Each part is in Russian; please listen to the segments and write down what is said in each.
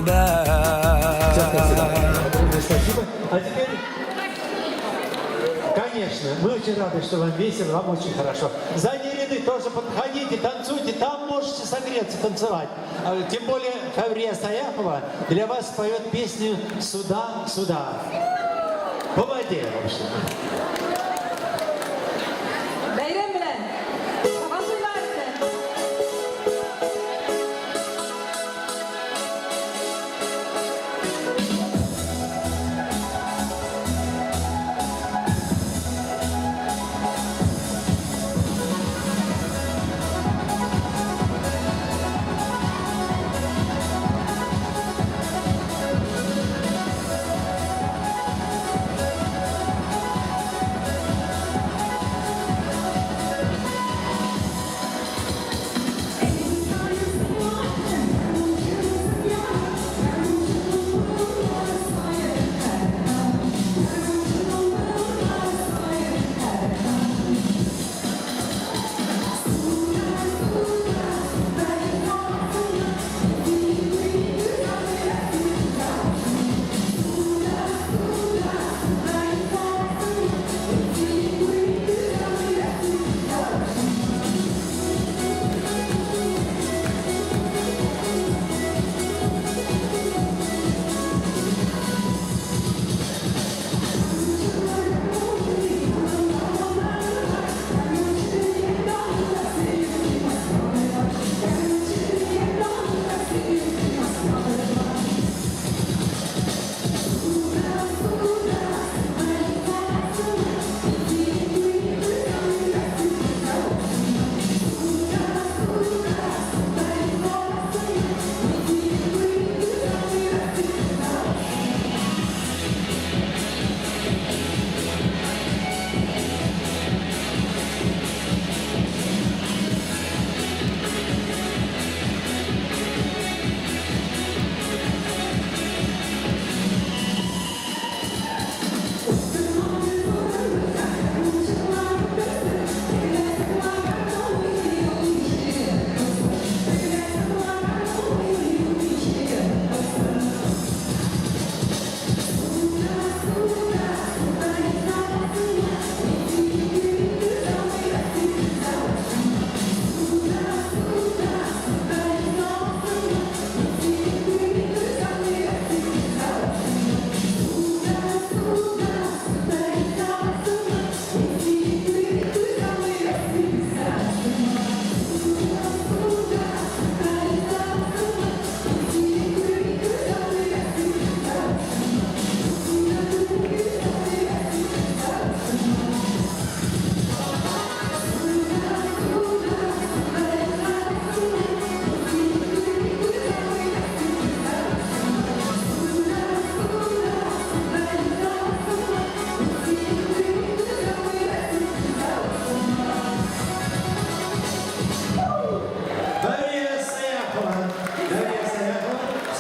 тебя. Спасибо. А теперь, конечно, мы очень рады, что вам весело, вам очень хорошо. Задние ряды тоже подходите, танцуйте, там можете согреться, танцевать. Тем более Фаврия Саяхова для вас поет песню «Сюда, сюда». По воде, в общем.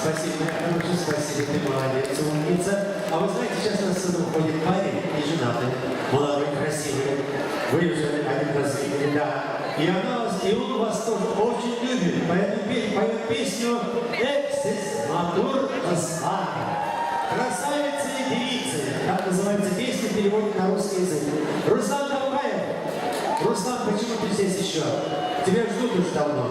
Спасибо, очень спасибо, ты молодец, умница. А вы знаете, сейчас на сцену уходит парень, не женатый, молодой, красивый. Вы уже один раз видели, да. И он вас тоже очень любит, поэтому поет песню «Эксис Матур Асфар». Красавицы и девицы. Так называется песня, переводит на русский язык. Руслан Долбаев. Руслан, почему ты здесь еще? Тебя ждут уже давно.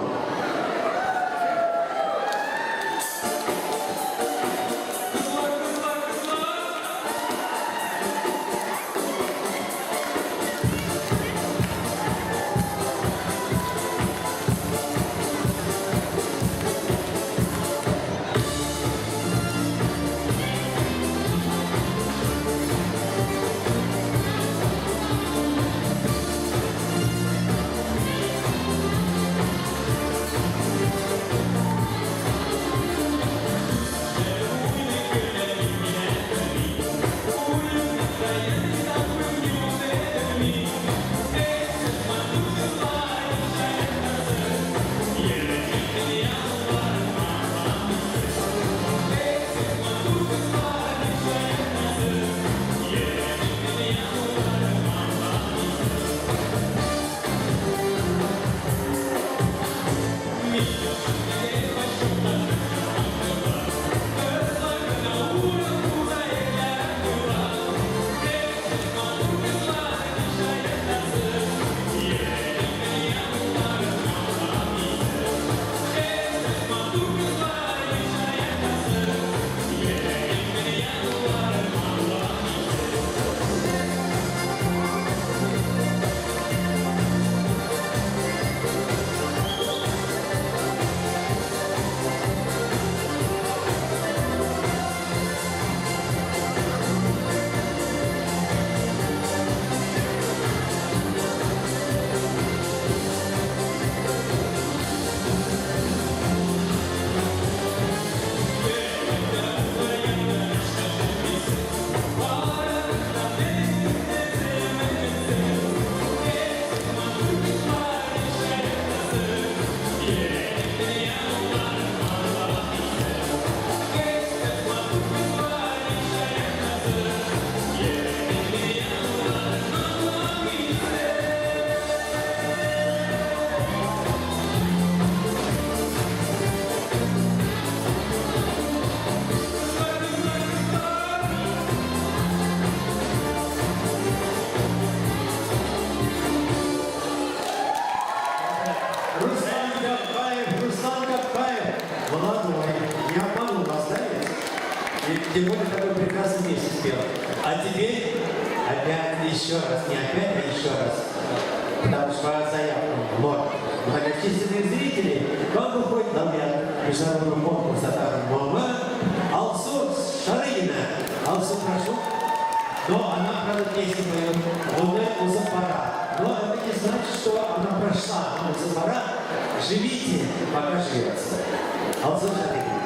Тем более такой прекрасный месяц пел. А теперь опять еще раз, не опять, а еще раз. Потому что по заявкам многочисленных зрителей вам выходит лауреат международного конкурса «Мома» Алсу Шарыгина. Алсу, прошу. Но она, правда, песню поет «Луна Узапара». Но это не значит, что она прошла. Она Узапара. Живите, пока живется. Алсу Шарыгина.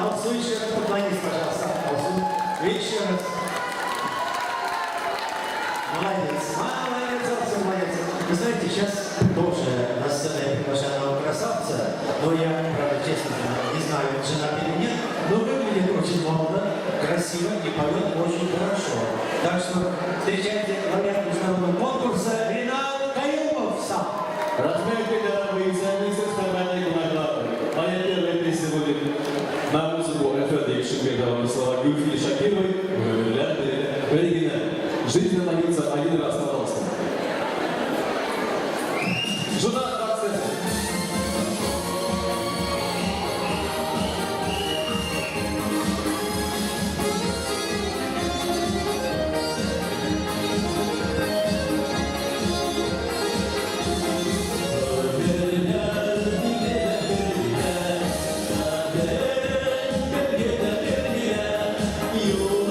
Алсу, еще раз поклонись, пожалуйста. Алсу, еще раз. Молодец, молодец, Алсу, молодец. Вы знаете, сейчас тоже на сцене приглашенного красавца, но я, правда, честно, не знаю, жена или нет, но выглядит очень молодо, красиво и поет очень хорошо. Так что встречайте лауреат международного конкурса Ринат Каюмов сам. Размерки дорогие экзамены стороны Гунаграда. Моя первая песня будет на музыку Эфеда Шекердова слова Гюфи Шакировой. В оригинале. Жизнь наносится один раз, пожалуйста. Жена, так You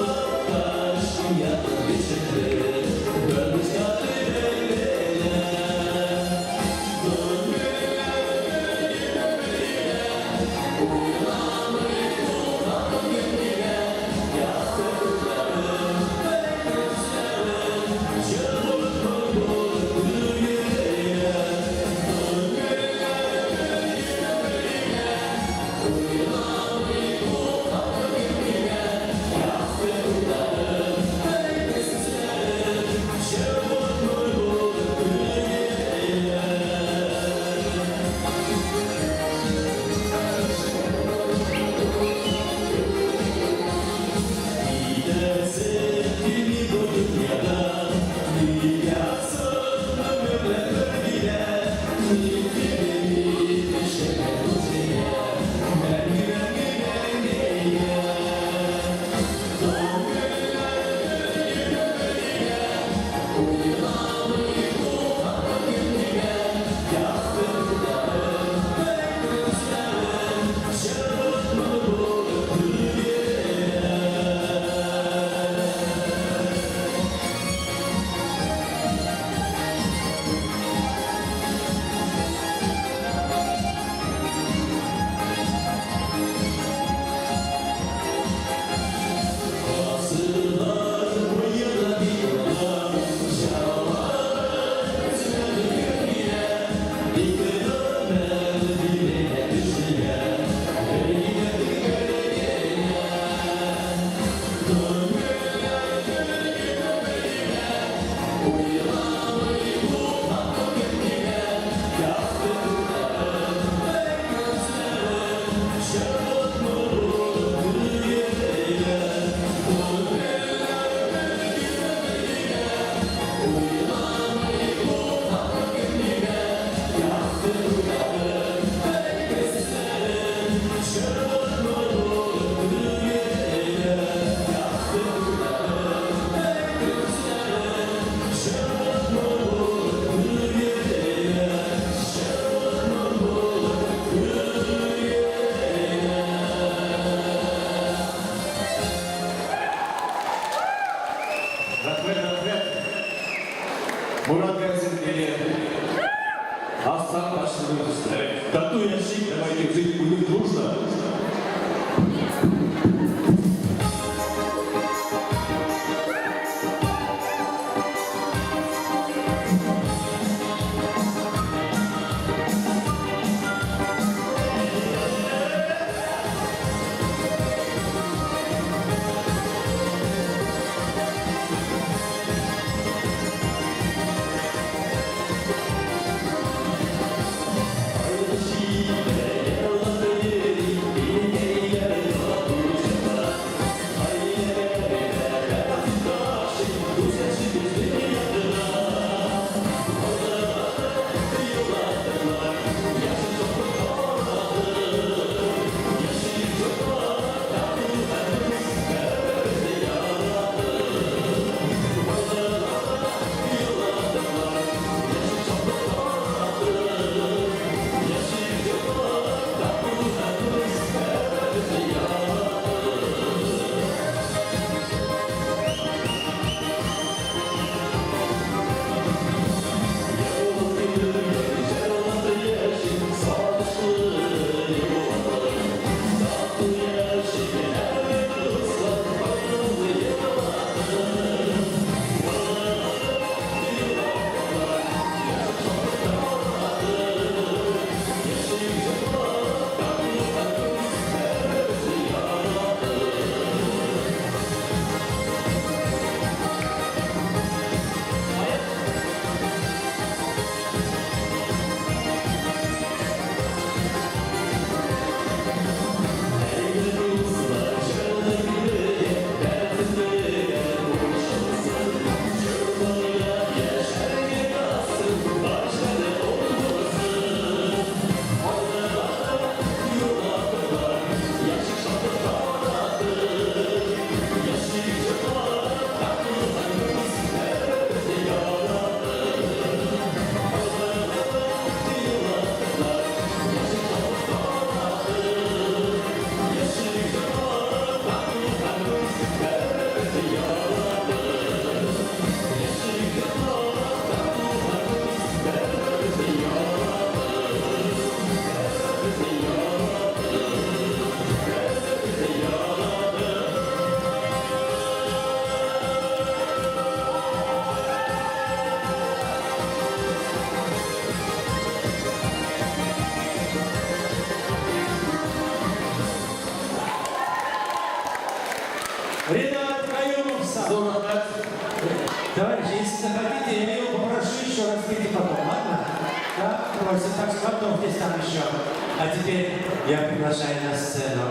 Мурат Газин или Асан Баширов. Тату ящик, давайте жить будем дружно. Ренат Каюмов сам. Товарищи, если захотите, я его попрошу еще раз выйти потом, ладно? Да, просит, так что готовьтесь там еще. А теперь я приглашаю на сцену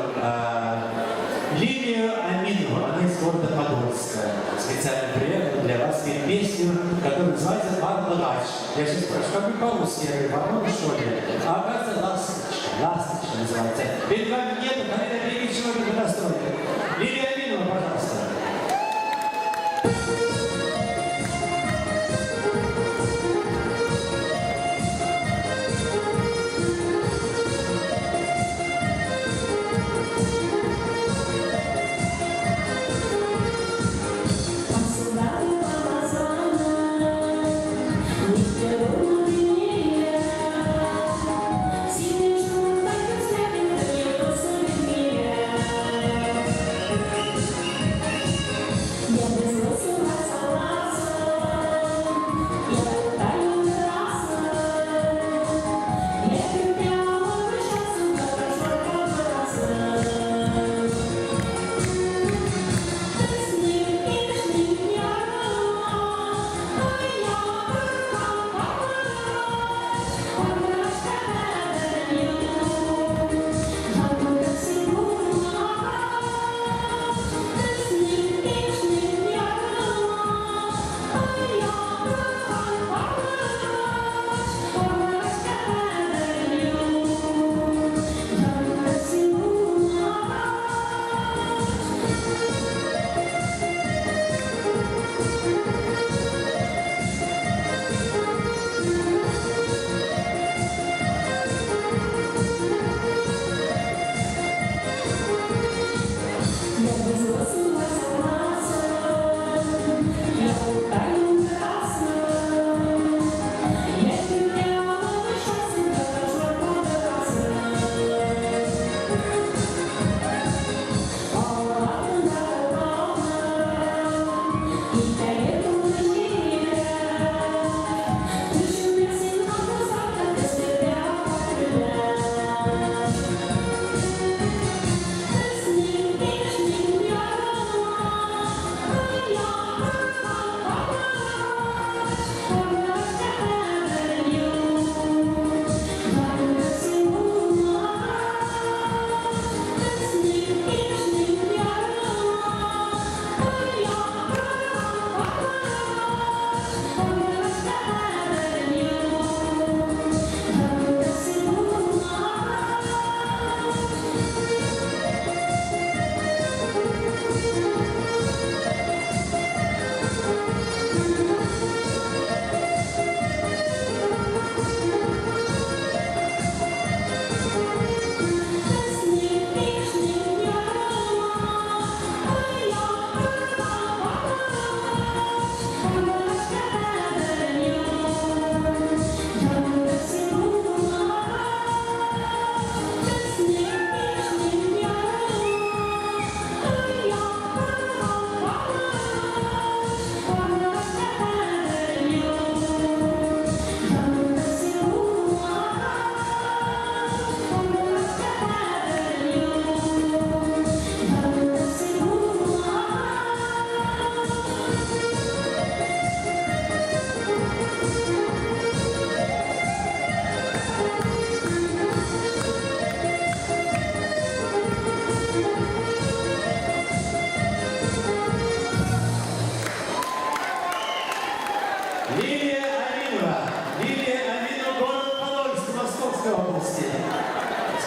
Лилию Аминову, она из города Подольска. Специально приехала для вас спеть песню, которая называется «Вам плач». Я сейчас спрашиваю, как вы по-русски? Я говорю, вам что ли? А оказывается, «Ласточка». «Ласточка» называется. Перед вами нету, Галина Ильичева, катастрофа. Лилия Аминова, пожалуйста. Thank you.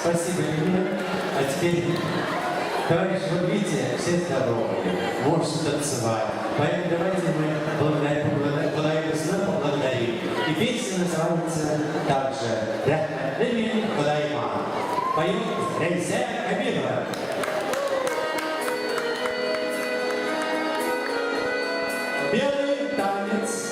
Спасибо, Юля. А теперь, товарищи, вы видите, все здоровые, можете танцевать. Поэтому давайте мы поблагодарим. И песня называется также «Рахматуллин Худайма». Поет Рейзя Камилова. Белый танец.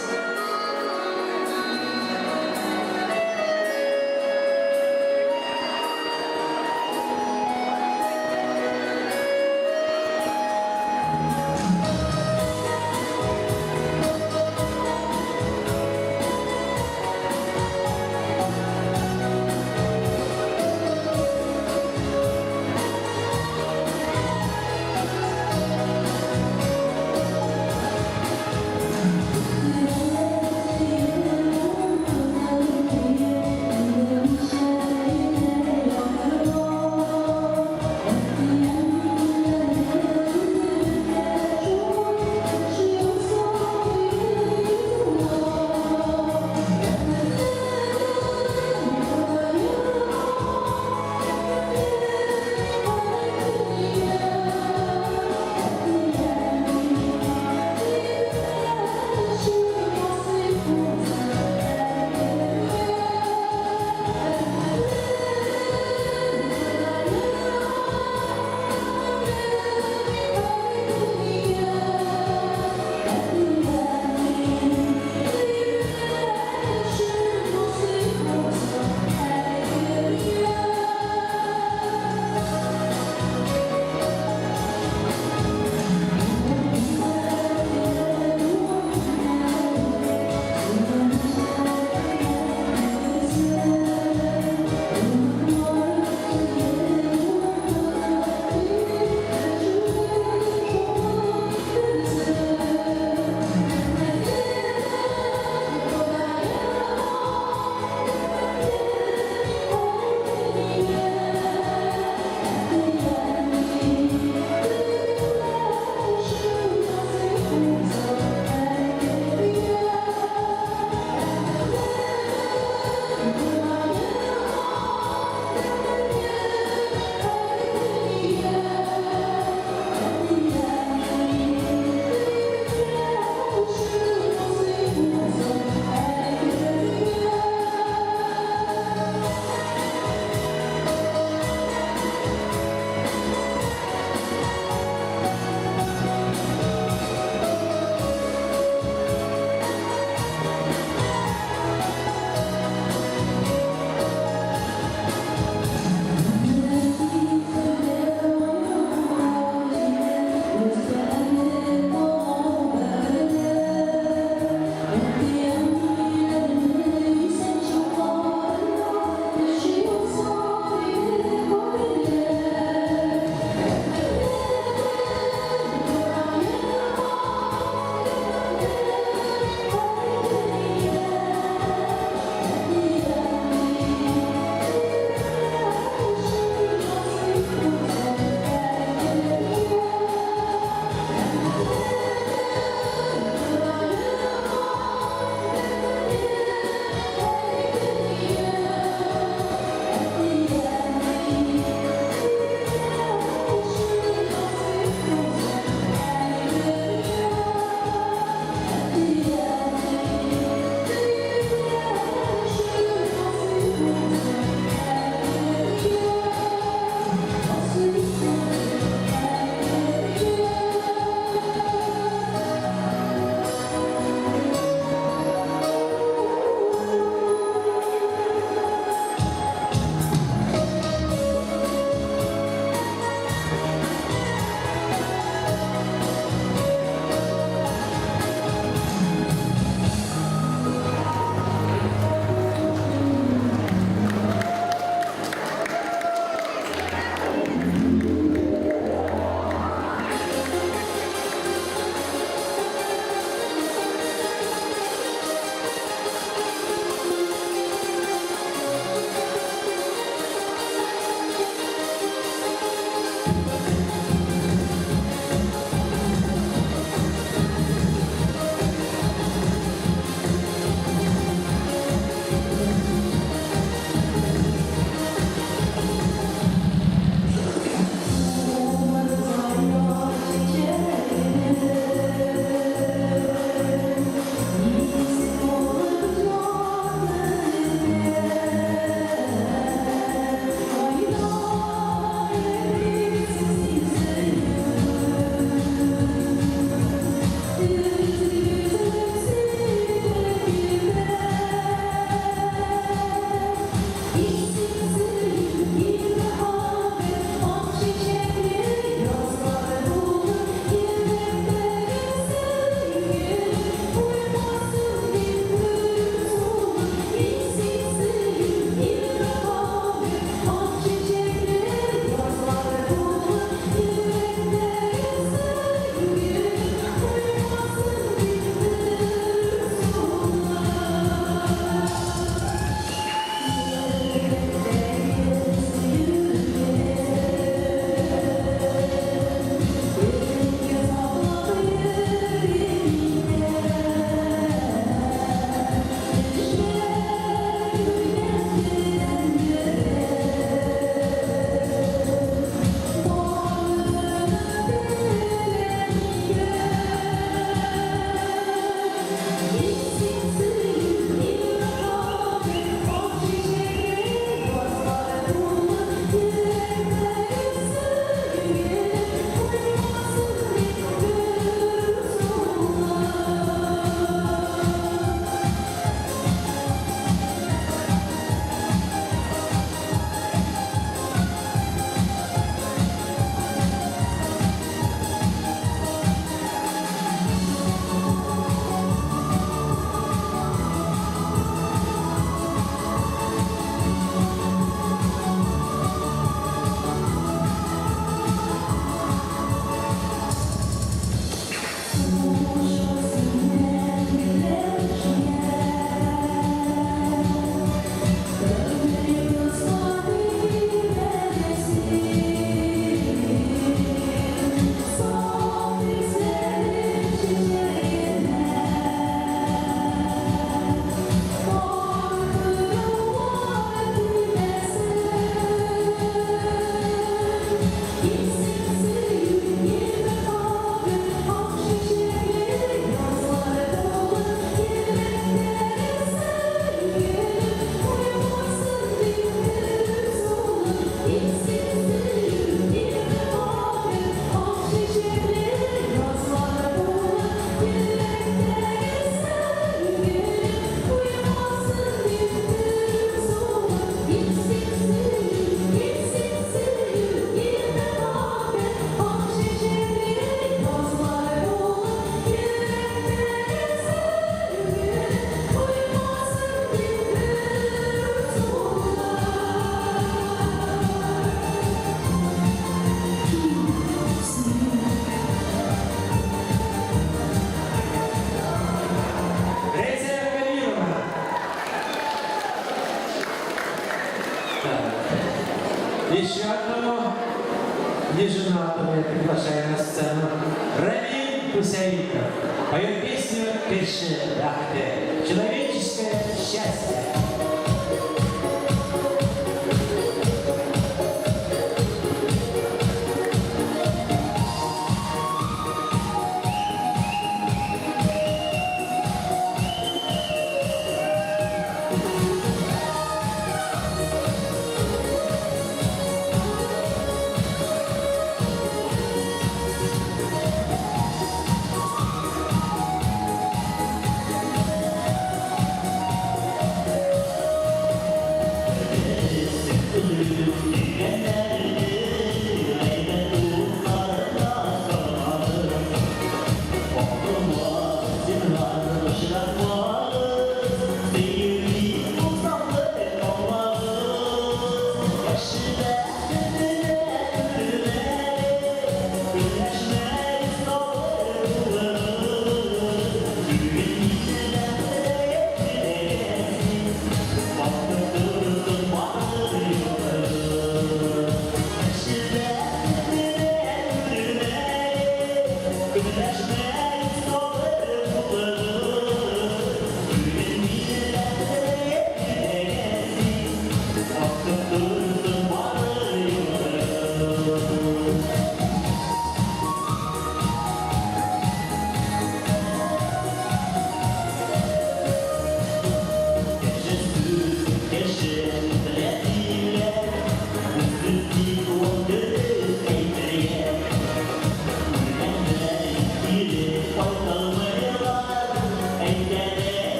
поет песню «Пиши, Рахте», «Человеческое счастье».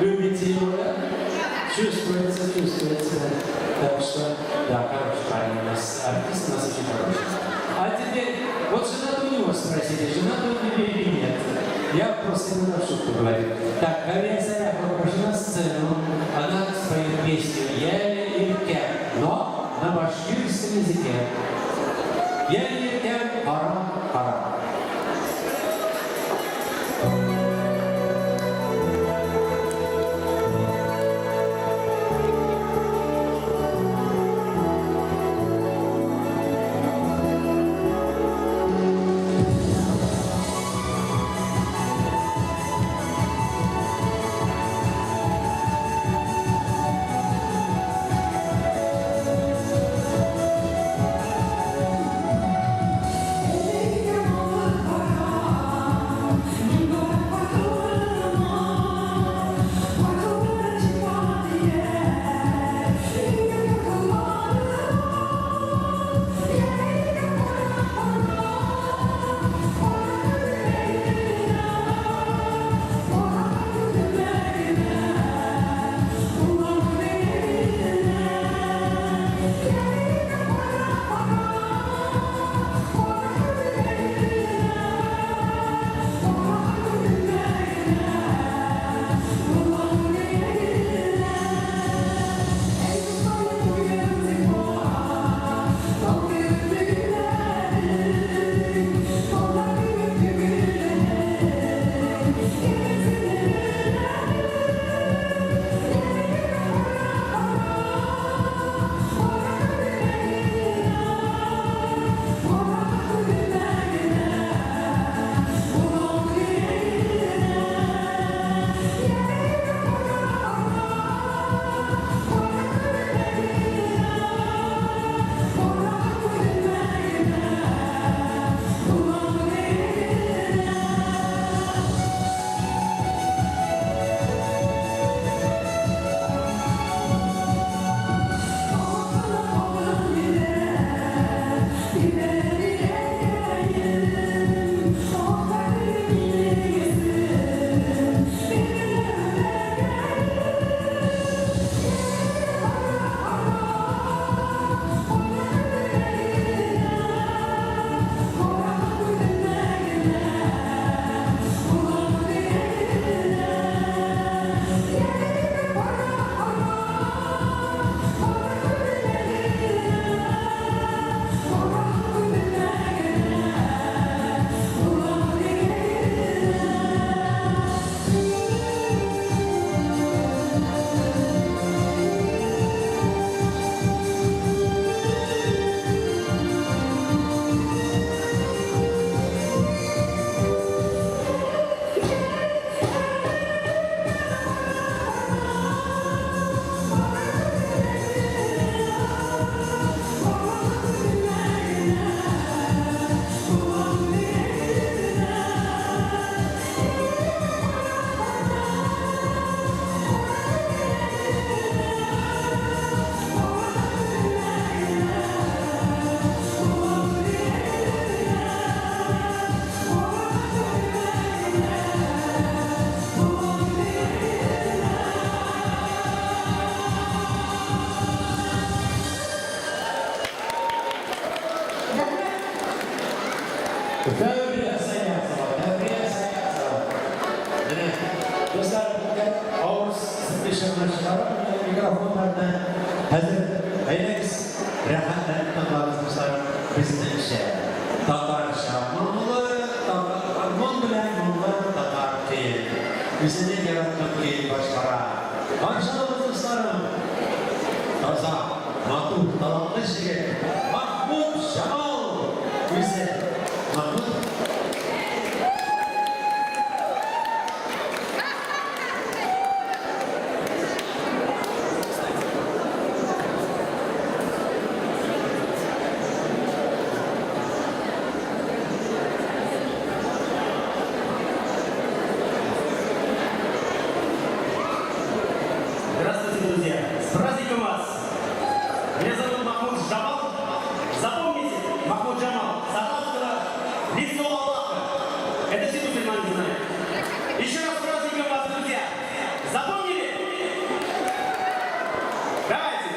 Любите его, чувствуется. Так что, да, хороший парень у нас, артист у нас очень хороший. А теперь, вот жена у него спросили, жена у тебя или нет? Я просто ему на шутку говорю. Так, Галина Заряпова, прошу на сцену. Она споет песню «Еле или кем», но на башкирском языке. «Еле или кем, пора». Come on. mikrofonlarda hazır eyleriz. Rahatlarını tanıdığımızlar bizden şey. Tatarca, Mon bilen Monlar Tatar değil. Bizden yarattık değil başkara. Karşıladık dostlarım. Taza, Matur, Talanlı Şirin, Mahmut Şamal. Bize Mahmut. Здравствуйте, друзья! С праздником вас! Меня зовут Махмуд Джамал. Запомните, Махмуд Джамал, Сахарского, лицо Аллаха. Это все мусульмане знают. Еще раз с праздником вас, друзья! Запомнили? Давайте!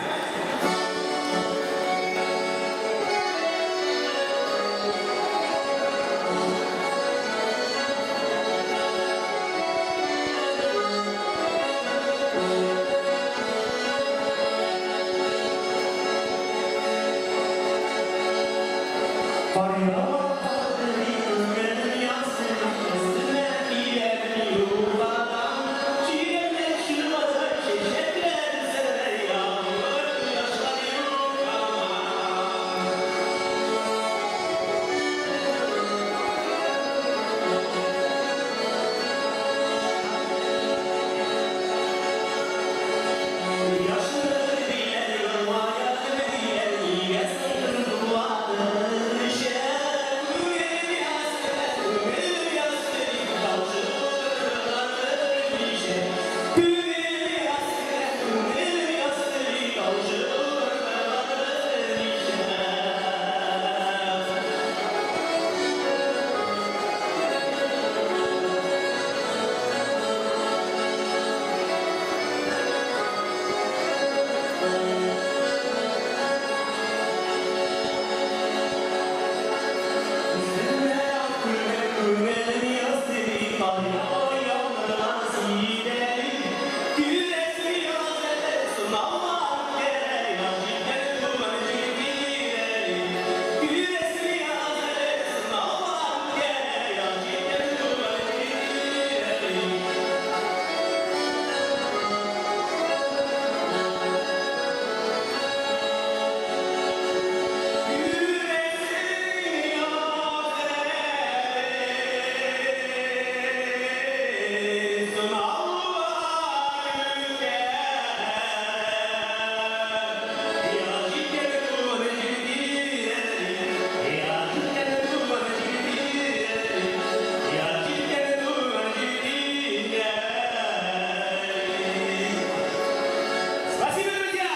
Спасибо, друзья!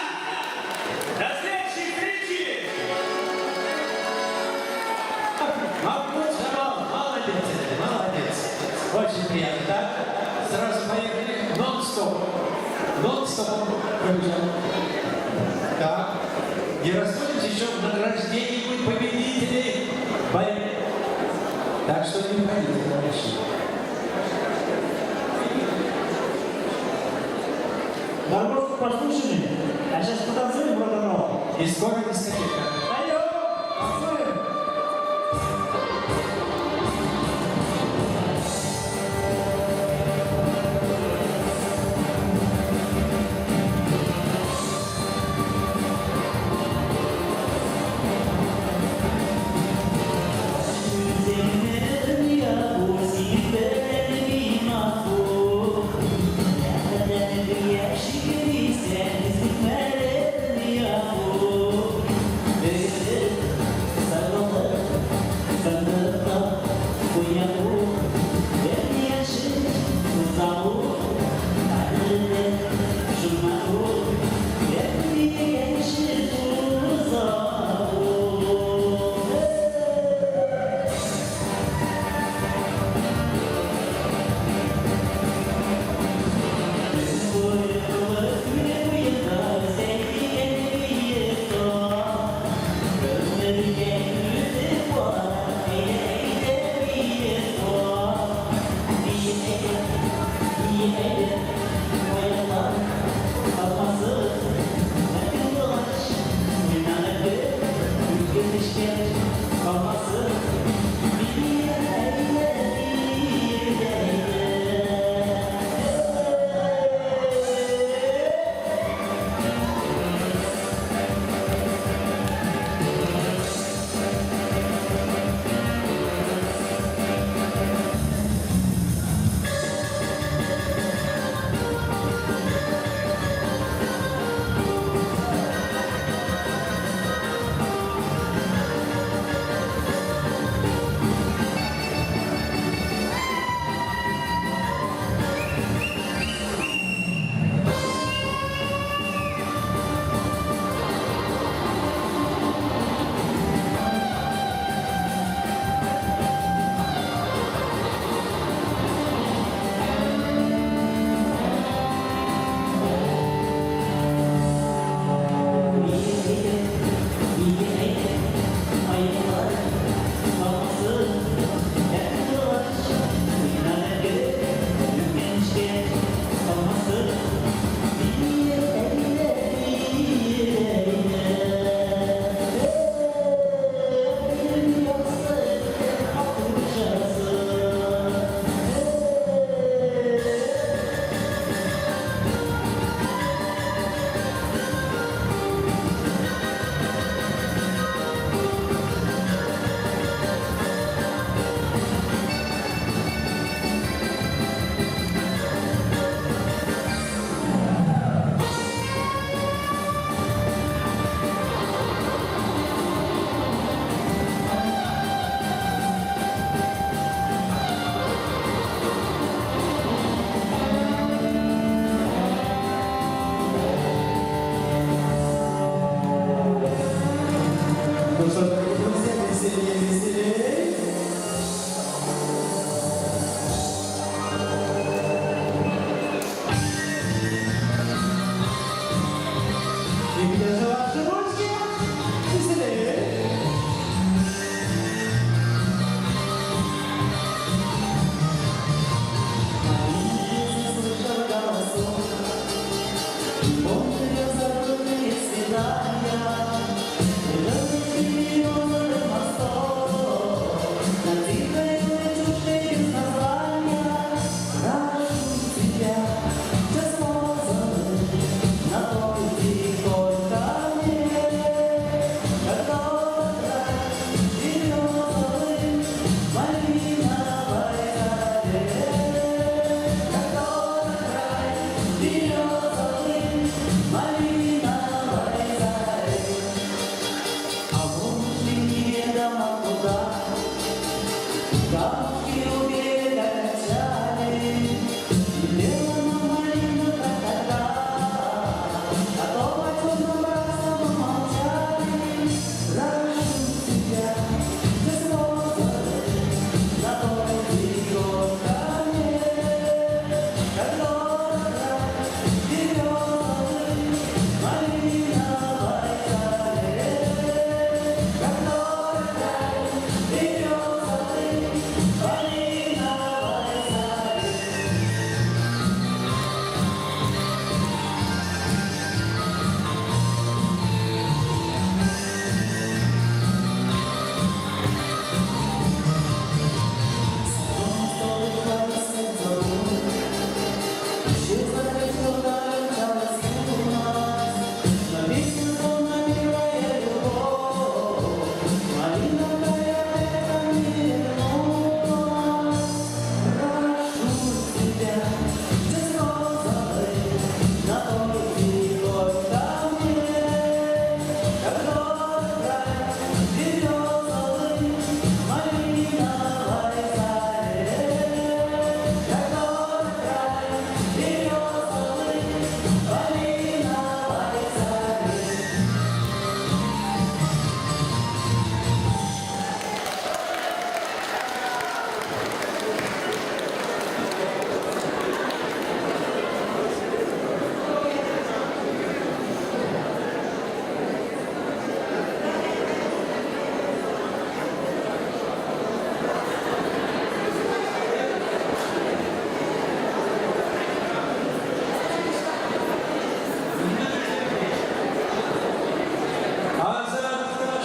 До следующей встречи! Mahmut Şamal, молодец, молодец. Очень приятно, да? Сразу поехали нон-стоп. Нон-стоп побежал. Так. Не расходимся, еще в награждении будет победители. Поехали. Так что не уходите, товарищи. Барбоску послушали, а сейчас потанцуем, братанов. И скоро дискотека. Алло, танцуем. Yeah. И где же ваши ручки? Веселее.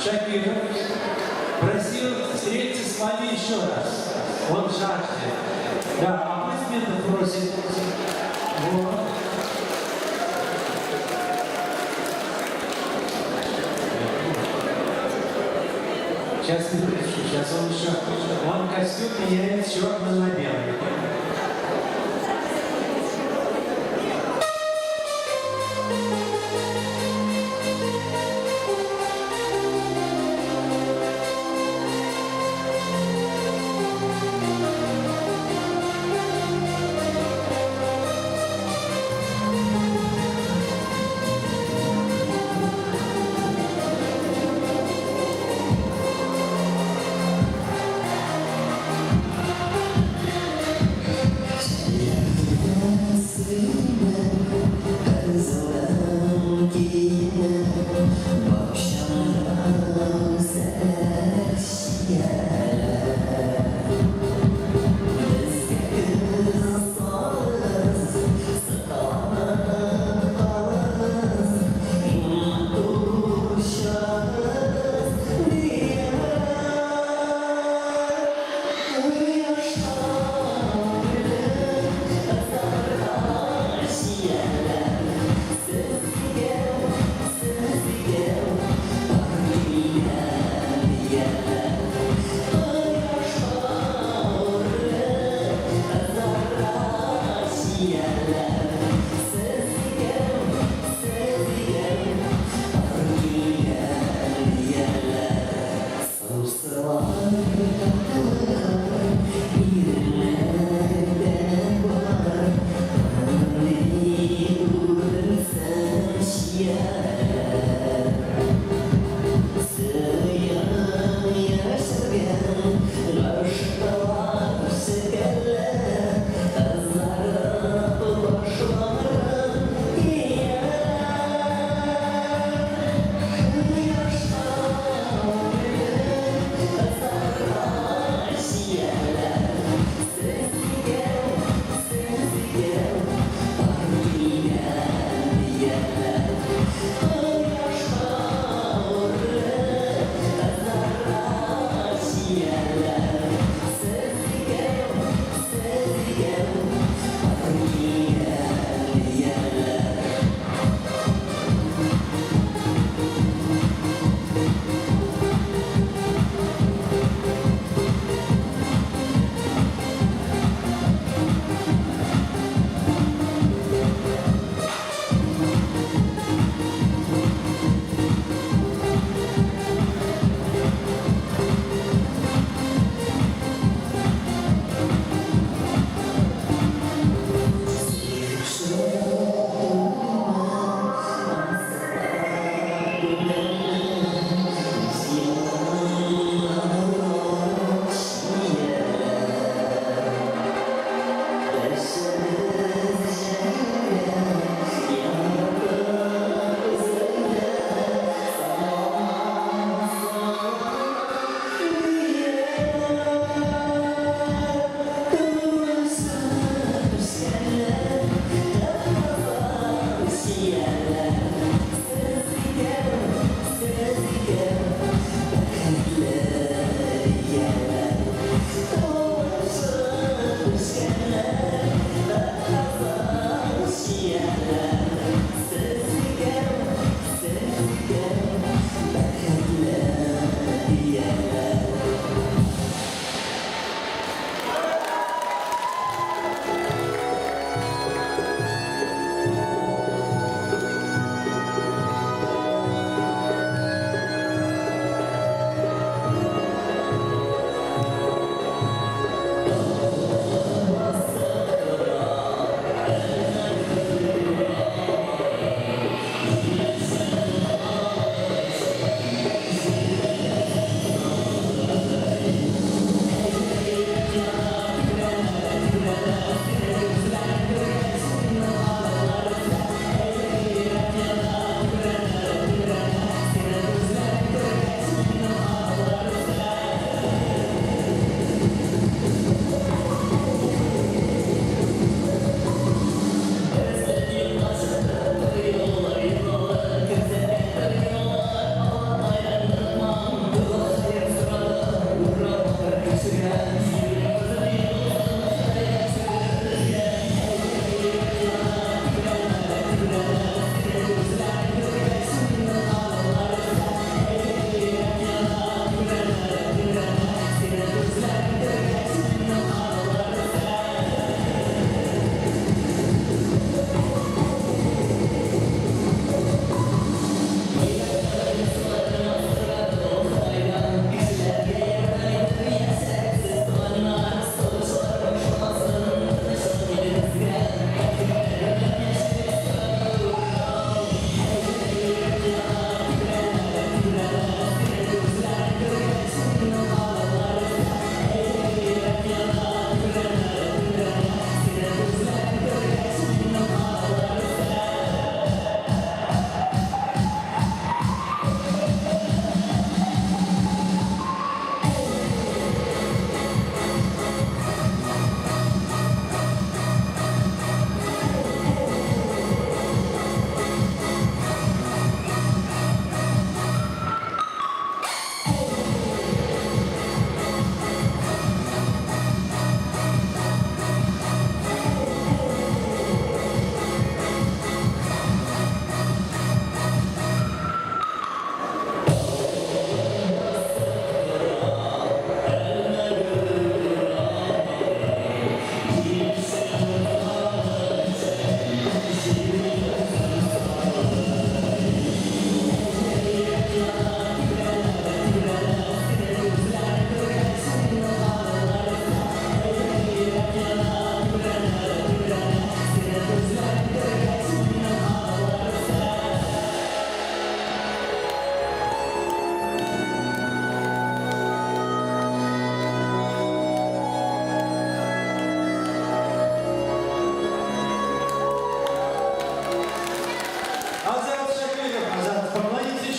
Шакиров просил встретиться с вами еще раз. Он жаждет. Да, аплодисменты просит. Вот. Сейчас он еще. Он костюм меняет черный на белый.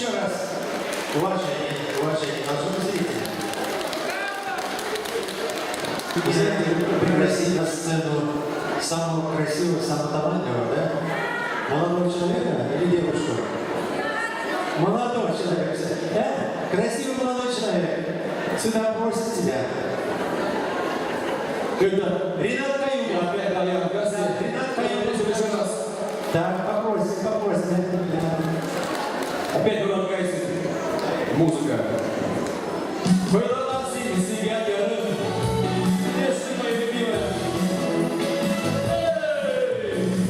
еще раз уважение нашего зрителя. И знаете, пригласить на сцену самого красивого, самого талантливого, да? Молодого человека или девушку? Молодого человека. Да? Красивый молодой человек. Сюда просит тебя. Когда Ренат Каюмов. опять Альян Гасси, Ренат просим еще Каюмов. раз. Так, попросим. Опять Ренат Гасси. Музыка. Выдала себя горы. Если мои любимые. Эй!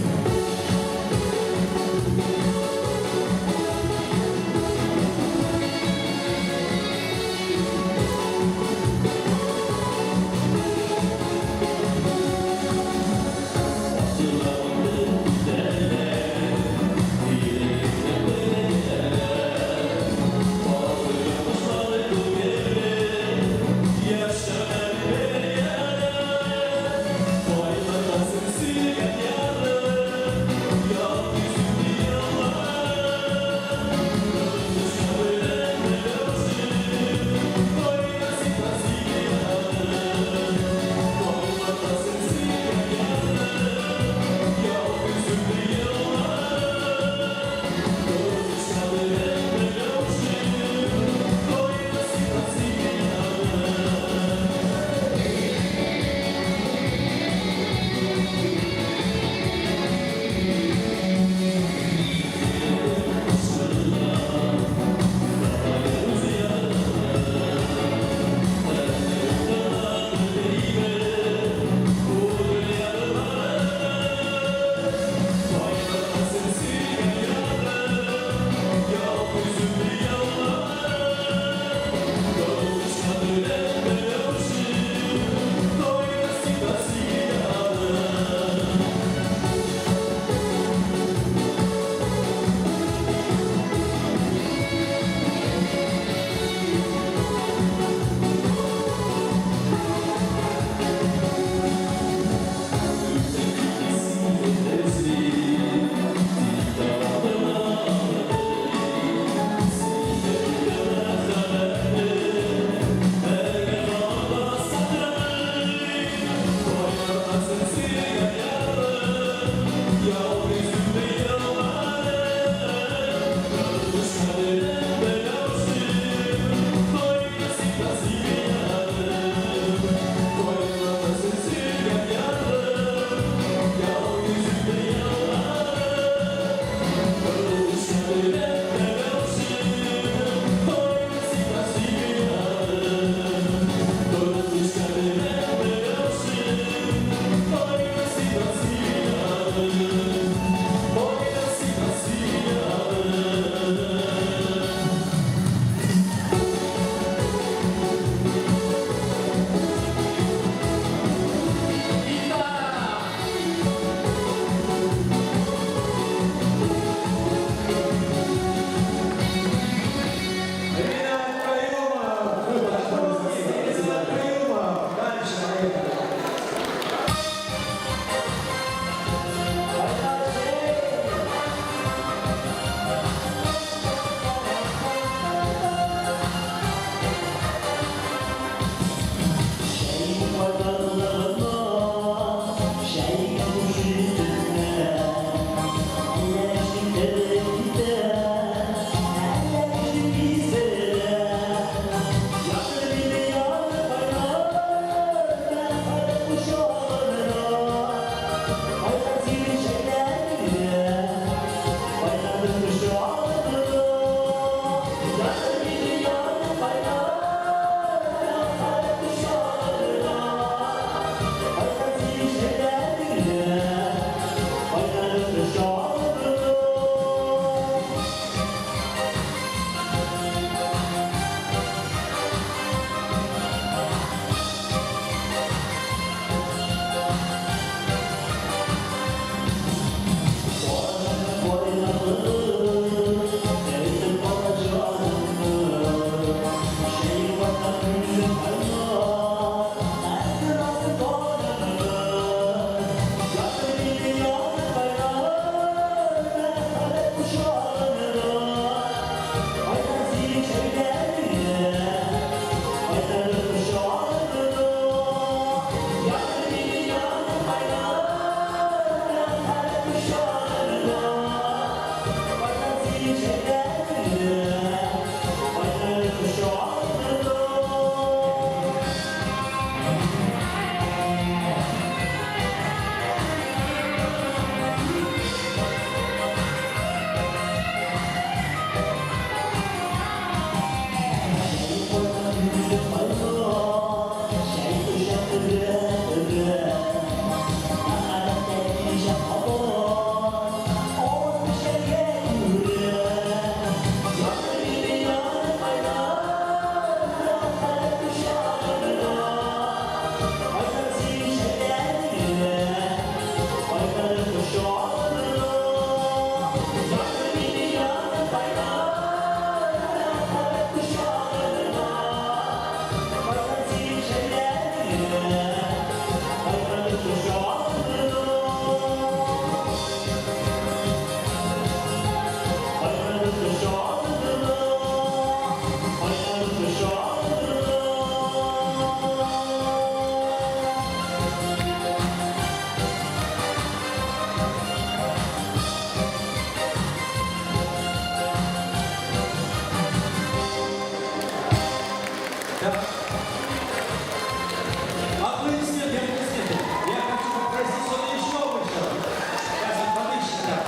Аплодисменты, аплодисменты. Я хочу попросить, чтобы еще вышел. Сейчас он подыщет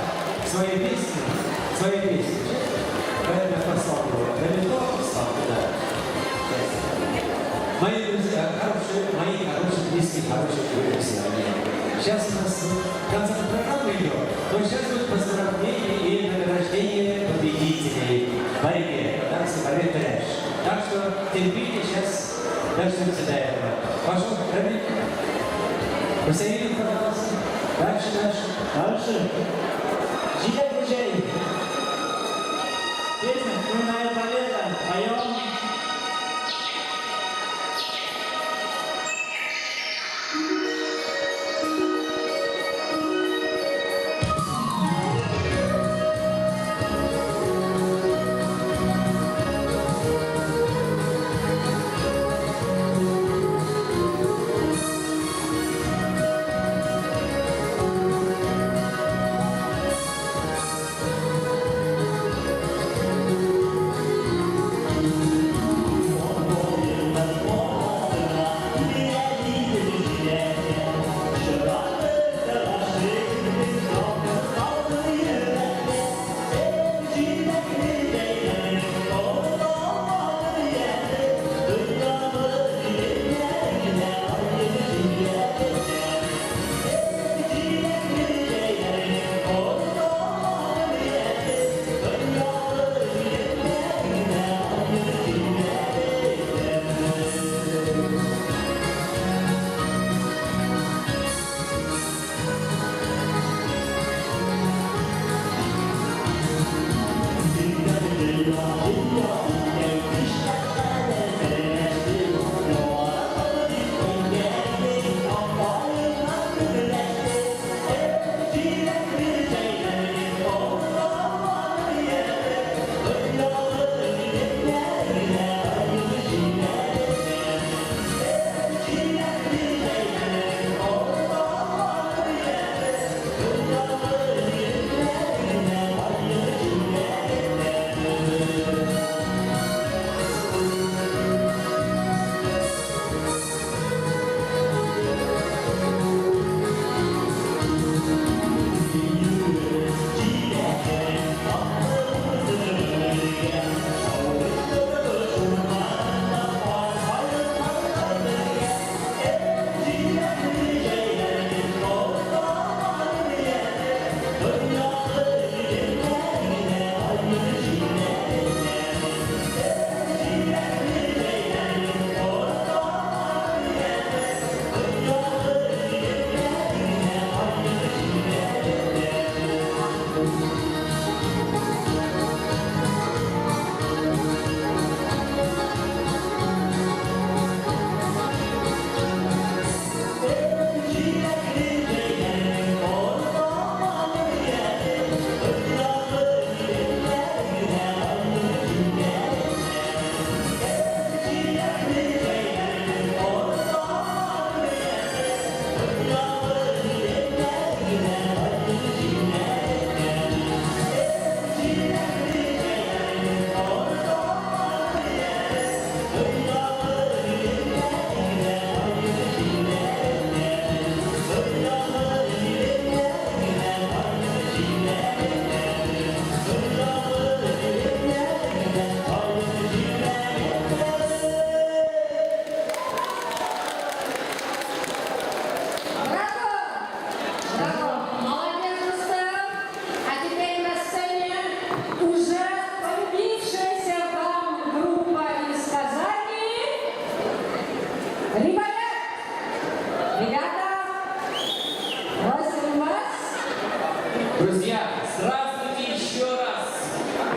свои песни. Это послал его. Далеко послал, да. Мои друзья, мои хорошие близкие, хорошие друзья. Сейчас у нас концерт программы идет, но сейчас будет поздравление и награждение победителей в борьбе. Так что терпите, сейчас дождемся до этого. Пошел, Рамиль. Посоветуй, пожалуйста. Дальше. Жилет Джей. Песня «Крымная победа». Поем.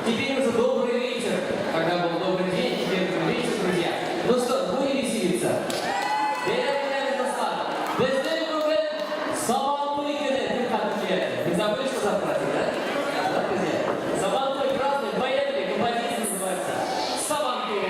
Теперь уже добрый вечер. Когда был добрый день, теперь добрый вечер, друзья. Ну что, будем веселиться? Вы забыли, что за праздник, да? Да, друзья? Сабантуй праздник, поехали, композиция называется «Сабантуй».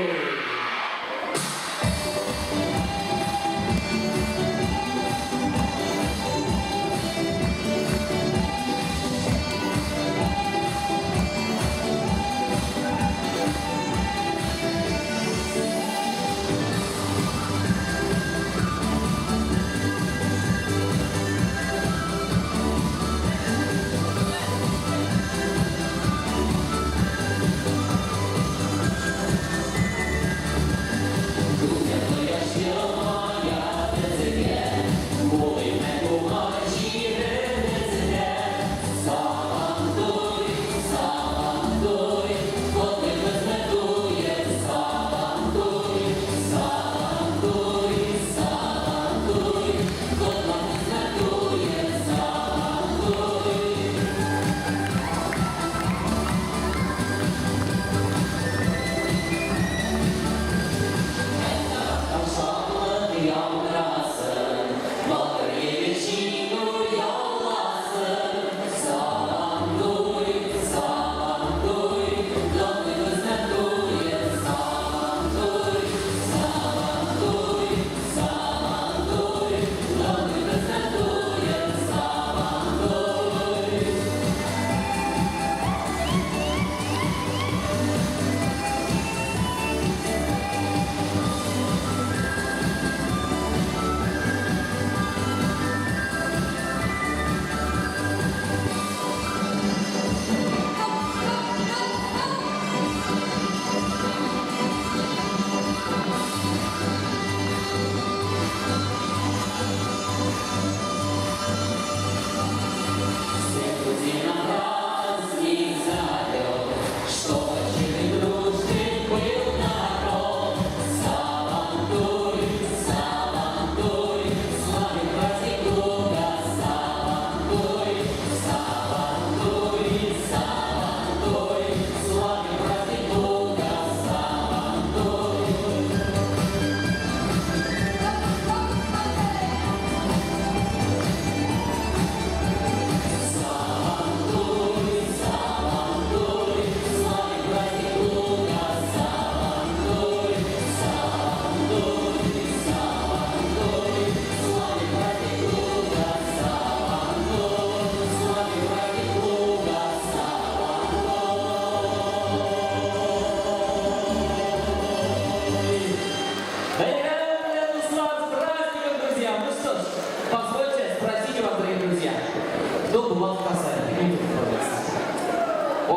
Кто бывал в Казани? О,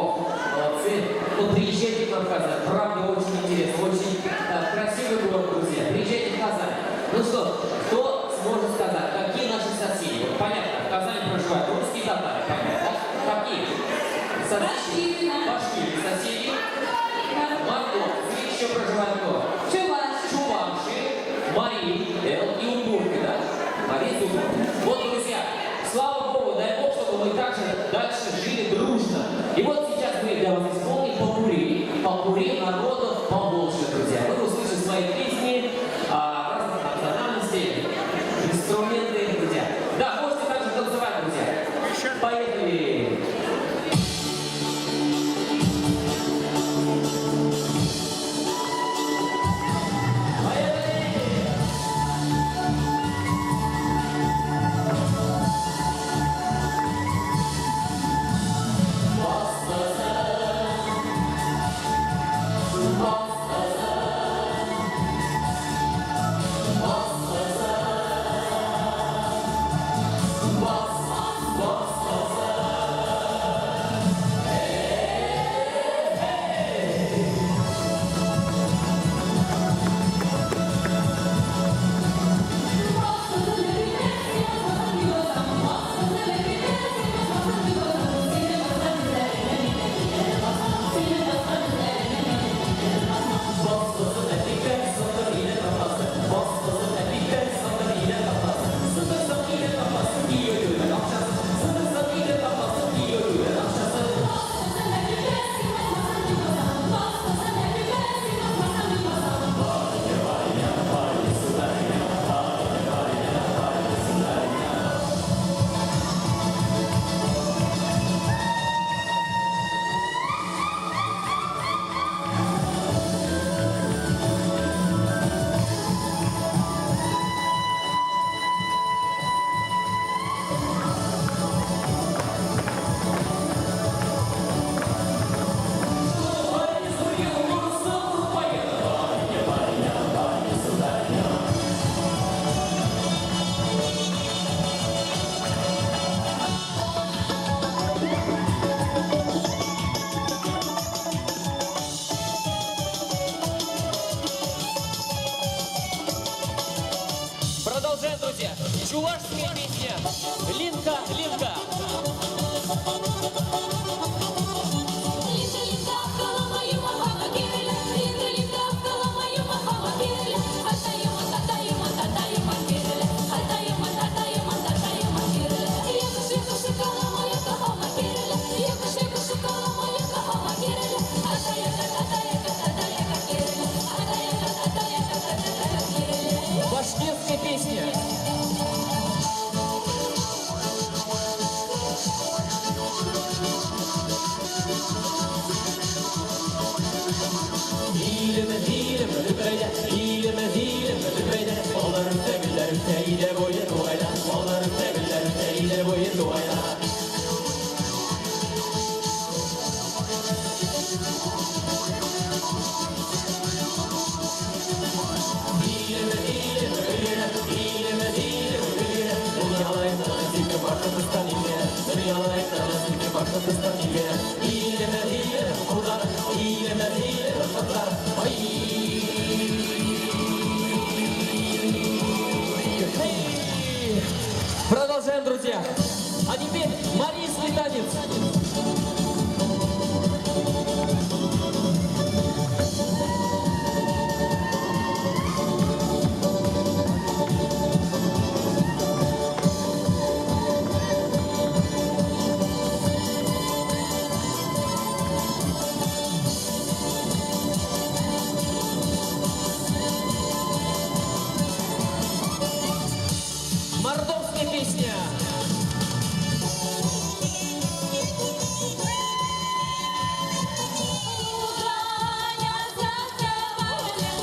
молодцы. Ну, приезжайте в Казань. Правда, очень интересно. Очень красивый город, друзья. Приезжайте в Казань. Ну что, кто сможет сказать, какие наши соседи? Вот понятно, в Казани проживают русские татары. Понятно, да? Какие? Соседи. Башкиры. Соседи. Мордовцы. Еще проживают кто? Чуваши. Марии. И Удмурты, да? Марии и Удмурты. Вот, друзья. Слава Богу, дай Бог, чтобы мы также дальше жили дружно. И вот сейчас мы для вас исполним попурри народов Поволжья, друзья. Вы услышите свои песни разных национальностей, инструменты, друзья. Да, можете также танцевать, друзья. Поехали! Boss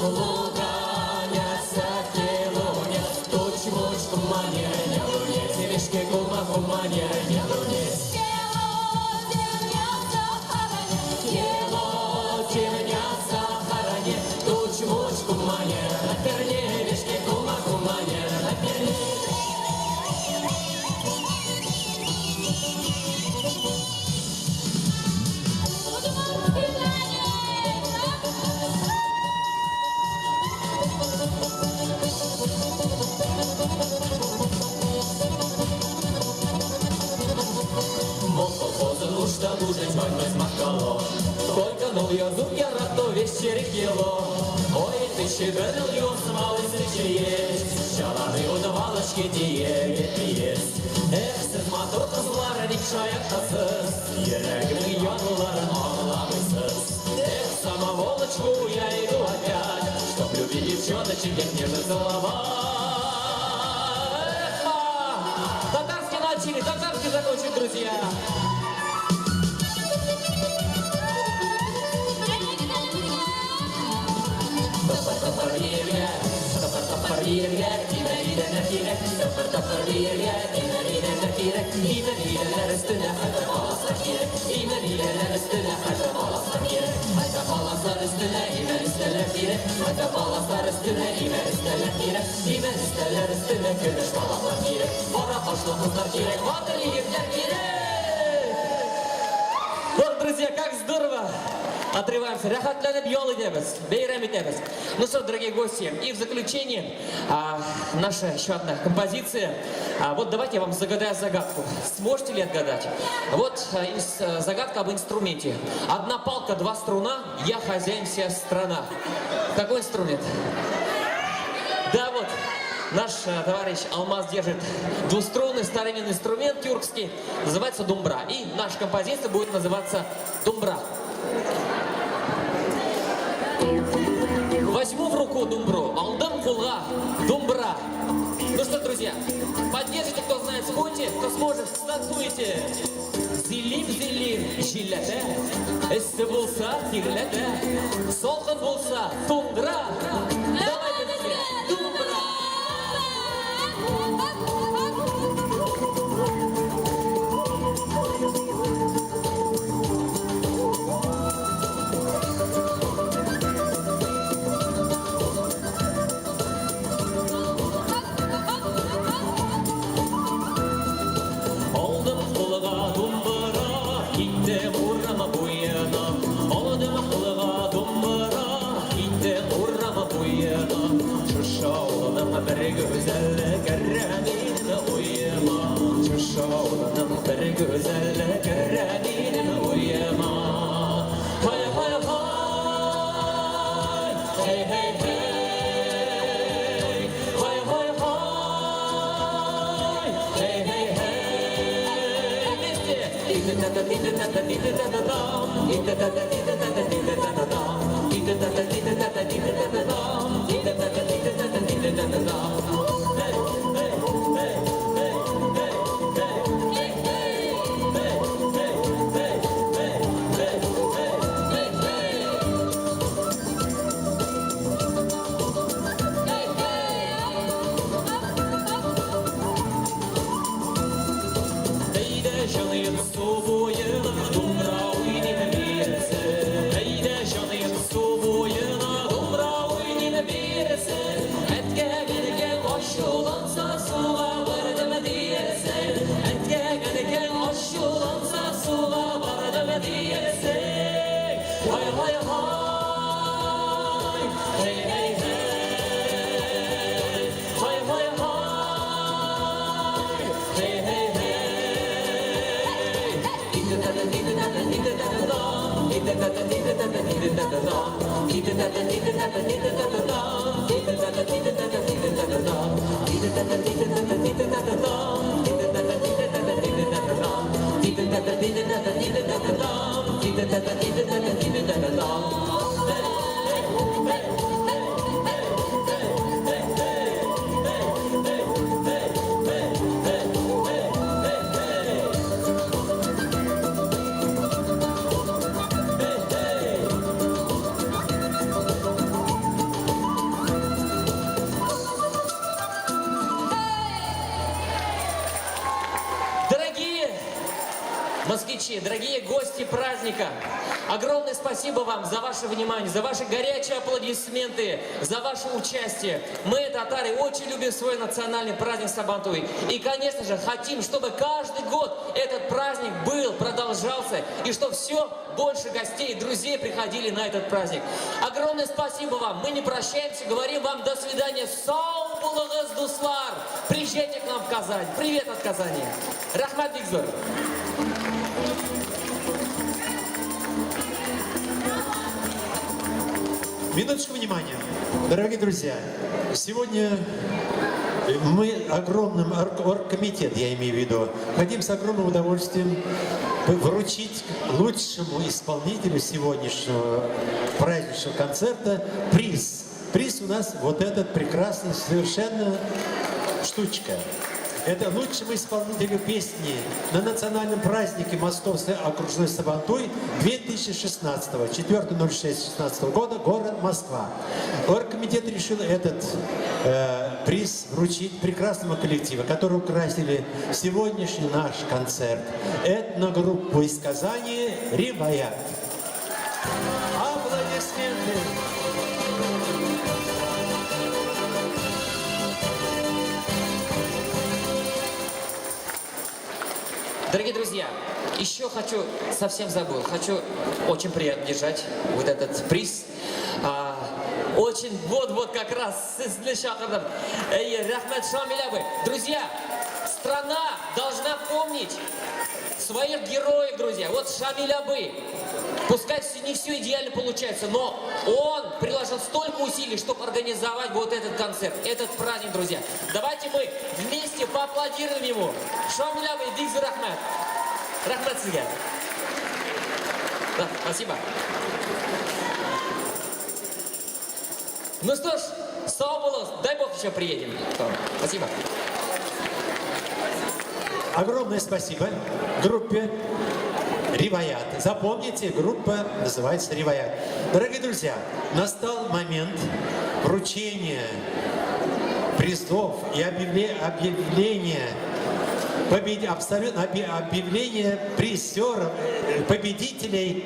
луганяся келоня, туч-муч куманя, нелуне, телешке кума куманя, нелуне. Ело темнятся хороне, туч-муч куманя, на перне, телешке кума куманя, на перне. Нужно нужен мать макало. Сколько язык я рад, то вечерик ело. Ой, ты щебетал, малый свечи есть. Шаланы удавалочки есть. Эх, сіз мотор қызлары ник шаяқтасыз. Ерегінің яныларын аңламайсыз. Эх, самоволочку я иду опять, чтоб любить девчоночек, как нежно целовать. Эх, татарский начали, татарский закончим, друзья. Вот, друзья, как здорово! Отрываемся, рахатланып йол идеміз, бейрам идеміз. Ну что, дорогие гости, и в заключение наша еще одна композиция. Вот давайте я вам загадаю загадку. Сможете ли отгадать? Вот загадка об инструменте. Одна палка, два струна, я хозяин, вся страна. Какой инструмент? Да, вот. Наш товарищ Алмаз держит двуструнный старинный инструмент тюркский, называется думбра. И наша композиция будет называться «Думбра». Возьму в руку думбру, алдым кулга, думбра. Ну что, друзья, поддержите, кто знает, спойте, кто сможет, станцуйте. Зилим, жилете, эсте булса, тирлете, солхан булса, тундра. Давайте, друзья, думбра. Bir güzel kerranine uyuma, Çuşağlanın bir güzel kerranine uyuma. Hay hay hay, hey hey hey, hay hay hay, hey hey hey. Вместе. величие, дорогие гости праздника, огромное спасибо вам за ваше внимание, за ваши горячие аплодисменты, за ваше участие. Мы, татары, очень любим свой национальный праздник Сабантуй. И, конечно же, хотим, чтобы каждый год этот праздник был, продолжался, и чтобы все больше гостей, друзей приходили на этот праздник. Огромное спасибо вам. Мы не прощаемся, говорим вам до свидания. Сау булыгыз, дуслар! Приезжайте к нам в Казань. Привет от Казани. Рахмат Бигзор. Минуточку внимания. Дорогие друзья, сегодня мы огромным оргкомитет, я имею в виду, хотим с огромным удовольствием вручить лучшему исполнителю сегодняшнего праздничного концерта приз. Приз у нас вот этот прекрасный, совершенно штучка. Это лучшему исполнителю песни на национальном празднике Московской окружной Сабантуй 2016, 4.06.16 года, город Москва. Оргкомитет решил этот приз вручить прекрасному коллективу, который украсили сегодняшний наш концерт. Этногруппу из Казани «Риваят». Аплодисменты! Дорогие друзья, еще хочу, совсем забыл, хочу очень приятно держать вот этот приз. Очень, вот как раз с шахардом. Рахмет Шамилябы. Друзья, страна должна помнить своих героев, друзья. Вот Шамилябы. Пускай не все идеально получается, но он приложил столько усилий, чтобы организовать вот этот концерт, этот праздник, друзья. Давайте мы вместе поаплодируем ему. Шамилябы, Дикзу Рахмет. Рахмет сізге. Да, спасибо. Ну что ж, сау болыңыз, дай бог еще приедем. Спасибо. Огромное спасибо группе «Риваят». Запомните, группа называется «Риваят». Дорогие друзья, настал момент вручения призов и объявления призеров, победителей.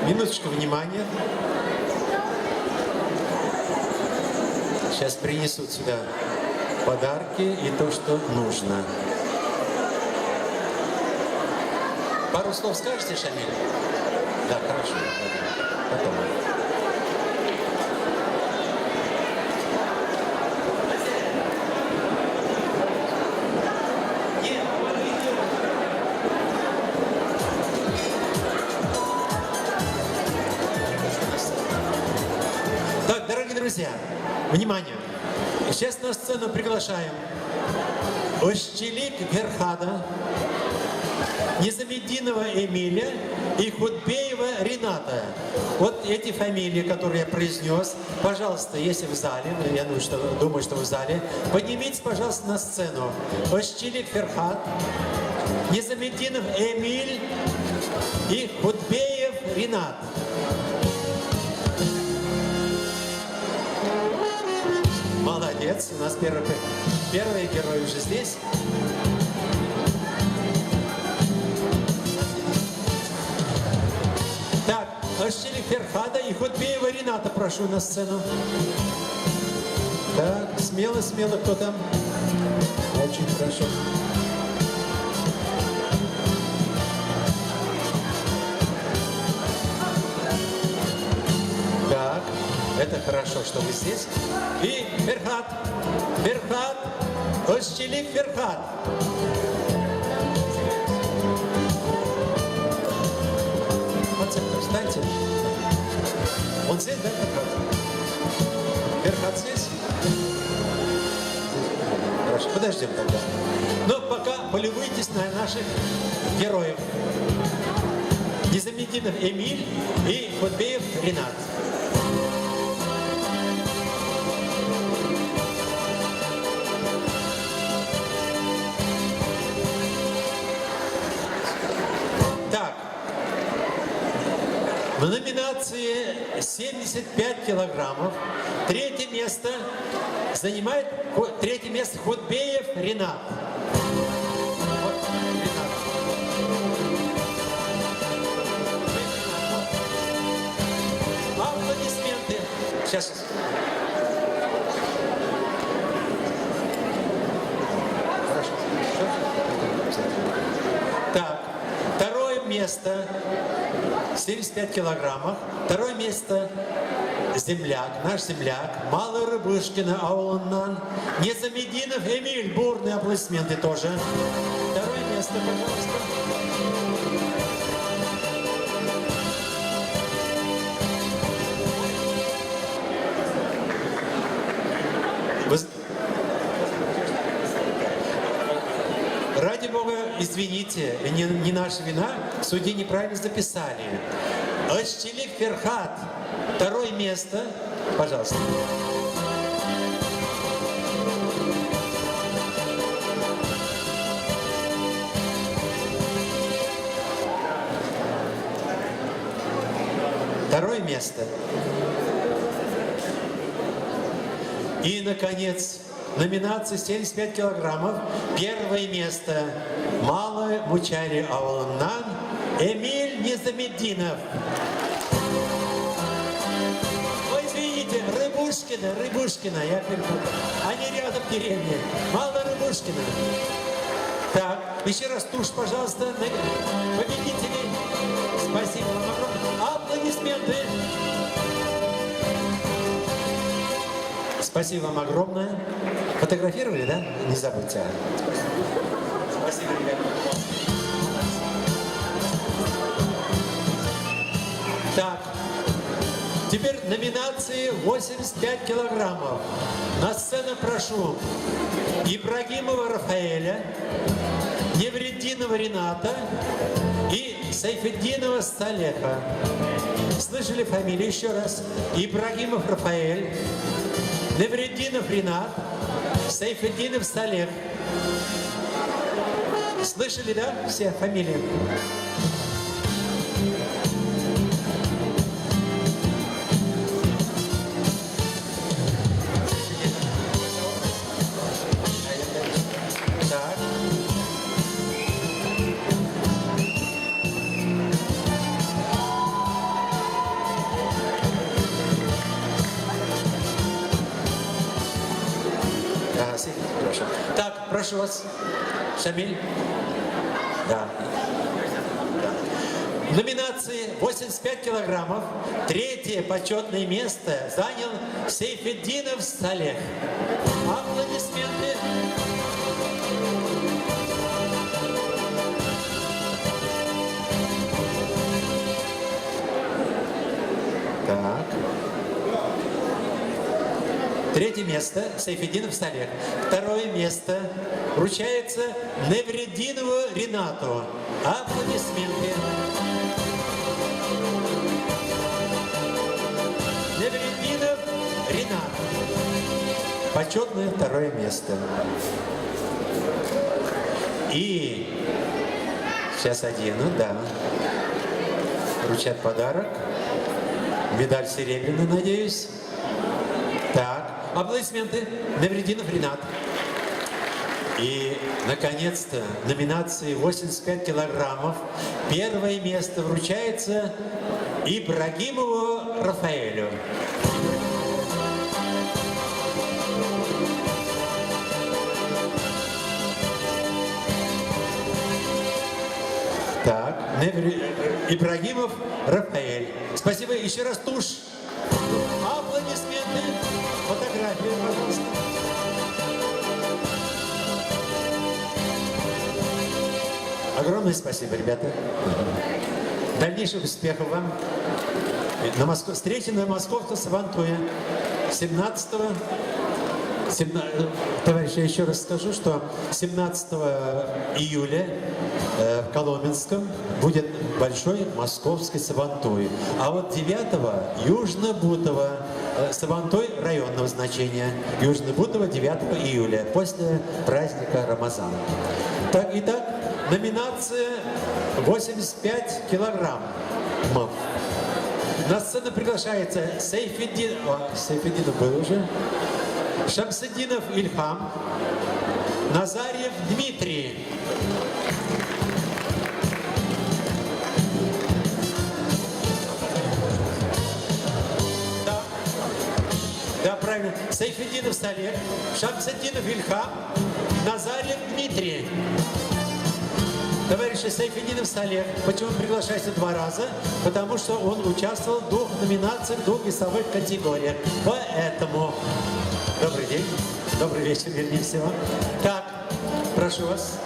Минуточку внимания. Сейчас принесут сюда подарки и то, что нужно. Пару слов скажете, Шамиль? Да, хорошо. Потом. Друзья, внимание! Сейчас на сцену приглашаем Ощелик Верхада, Низамеддинова Эмиля и Худбеева Рената. Вот эти фамилии, которые я произнес, пожалуйста, если в зале, я думаю, что в зале, поднимитесь, пожалуйста, на сцену. Ощелик Верхад, Низамеддинов Эмиль и Худбеев Ренат. Молодец, у нас первый герой уже здесь. Так, Ощелик Ферхада и Худбеева Рената прошу на сцену. Так, смело, кто там? Очень хорошо. Так, это хорошо, что вы здесь. И Ферхад, Ощелик Ферхад. Вот центр, встаньте. Он здесь, да, Ферхад? Ферхад здесь? Хорошо, подождем тогда. Но пока полюбуйтесь на наших героев. Низамеддинов Эмиль и Худбеев Ренат. В номинации 75 килограммов третье место занимает Худбеев Ренат. Вот, Ренат. Аплодисменты. Сейчас. Хорошо. Так, второе место 75 килограммов. Второе место земляк, наш земляк, Малый Рыбушкина Ауланнан, Незамединов Эмиль, бурные аплодисменты тоже. Второе место, пожалуйста. Ради Бога, извините, не наша вина, судьи неправильно записали. Ащелик Ферхат, второе место, пожалуйста. Второе место. И, наконец, номинация 75 килограммов. Первое место. Малый Мучари Ауланнан Эмиль Незамединов. Ой, извините, Рыбушкина, я перепутал. Они рядом в деревне. Малая Рыбушкина. Так, еще раз тушь, пожалуйста, победителей. Спасибо вам огромное. Аплодисменты. Спасибо вам огромное. Фотографировали, да? Не забудьте. Спасибо, ребята. Так, теперь номинации 85 килограммов. На сцену прошу Ибрагимова Рафаэля, Невреддинова Рената и Сайфетдинова Салеха. Слышали фамилии еще раз? Ибрагимов Рафаэль, Невреддинов Ренат, Сайфетдинов Салех. Слышали, да, все фамилии? Так. Хорошо. Так, прошу вас, Шамиль. Да. В номинации 85 килограммов третье почетное место занял Сайфетдинов Салех. Аплодисменты. Так. Третье место Сайфетдинов Салех. Второе место вручается Невреддинову Ренату. Аплодисменты. Невреддинов Ренат. Почетное второе место. И сейчас одену, да. Вручат подарок. Медаль серебряную, надеюсь. Так. Аплодисменты. Невреддинов Ренат. И, наконец-то, номинации 85 килограммов. Первое место вручается Ибрагимову Рафаэлю. Так, Ибрагимов Рафаэль. Спасибо. Еще раз тушь. Аплодисменты. Фотографию, пожалуйста. Огромное спасибо, ребята. Дальнейших успехов вам. Встреча на Московском Сабантуе 17-го. Товарищи, я еще раз скажу, что 17 июля в Коломенском будет большой московский Сабантуй. А вот 9 Южно-Бутово Сабантуй районного значения. Южно-Бутово 9 июля, после праздника Рамазана. Так, итак, номинация 85 килограммов. На сцену приглашается Сейфеддинов был уже, Шамсиддинов Ильхам, Назарьев Дмитрий. Да, правильно. Сейфеддинов Салех, Шамсиддинов Ильхам, Назарьев Дмитрий. Товарищи, Сейфеддинов Салех, почему приглашается 2 раза? Потому что он участвовал в 2 номинациях, в 2 весовых категориях. Поэтому... Добрый день. Добрый вечер, вернее всего. Так, прошу вас.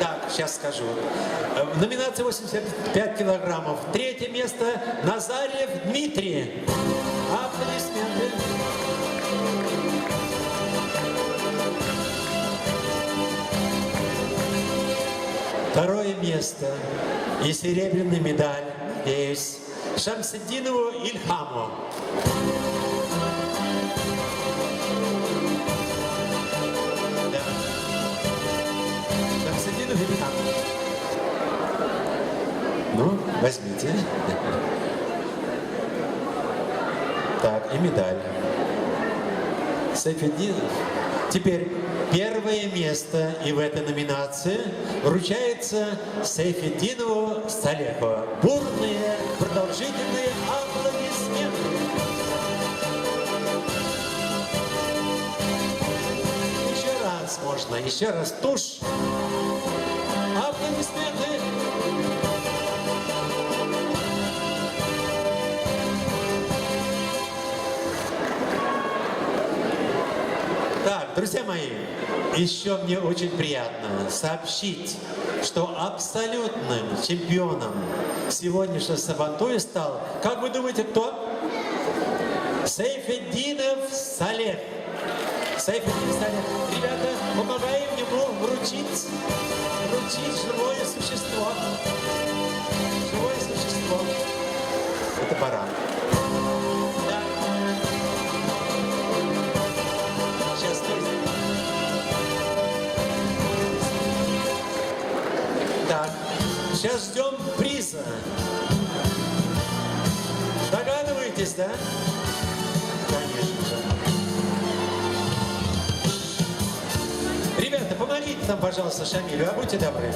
Так, сейчас скажу. В номинации 85 килограммов. 3-е место Назарьев Дмитрий. Аплодисменты. 2-е место и серебряная медаль есть Шамсиддинову Ильхаму. Да. Шамсиддинов Ильхам. Ну, возьмите. Так, и медаль. Сейфеддинов. Теперь 1-е место и в этой номинации вручается Сейфеддинову Салеху. Бурные, продолжительные аплодисменты. Еще раз можно, еще раз тушь. Аплодисменты. Так, друзья мои, еще мне очень приятно сообщить, что абсолютным чемпионом сегодняшнего сабантуя стал, как вы думаете, кто? Сейфеддинов Салех. Сейфеддинов Салех. Ребята, помогаем ему вручить живое существо. Живое существо. Это баран. Так, сейчас ждем приза. Догадываетесь, да? Конечно же. Ребята, помогите там, пожалуйста, Шамилю, а будьте добры.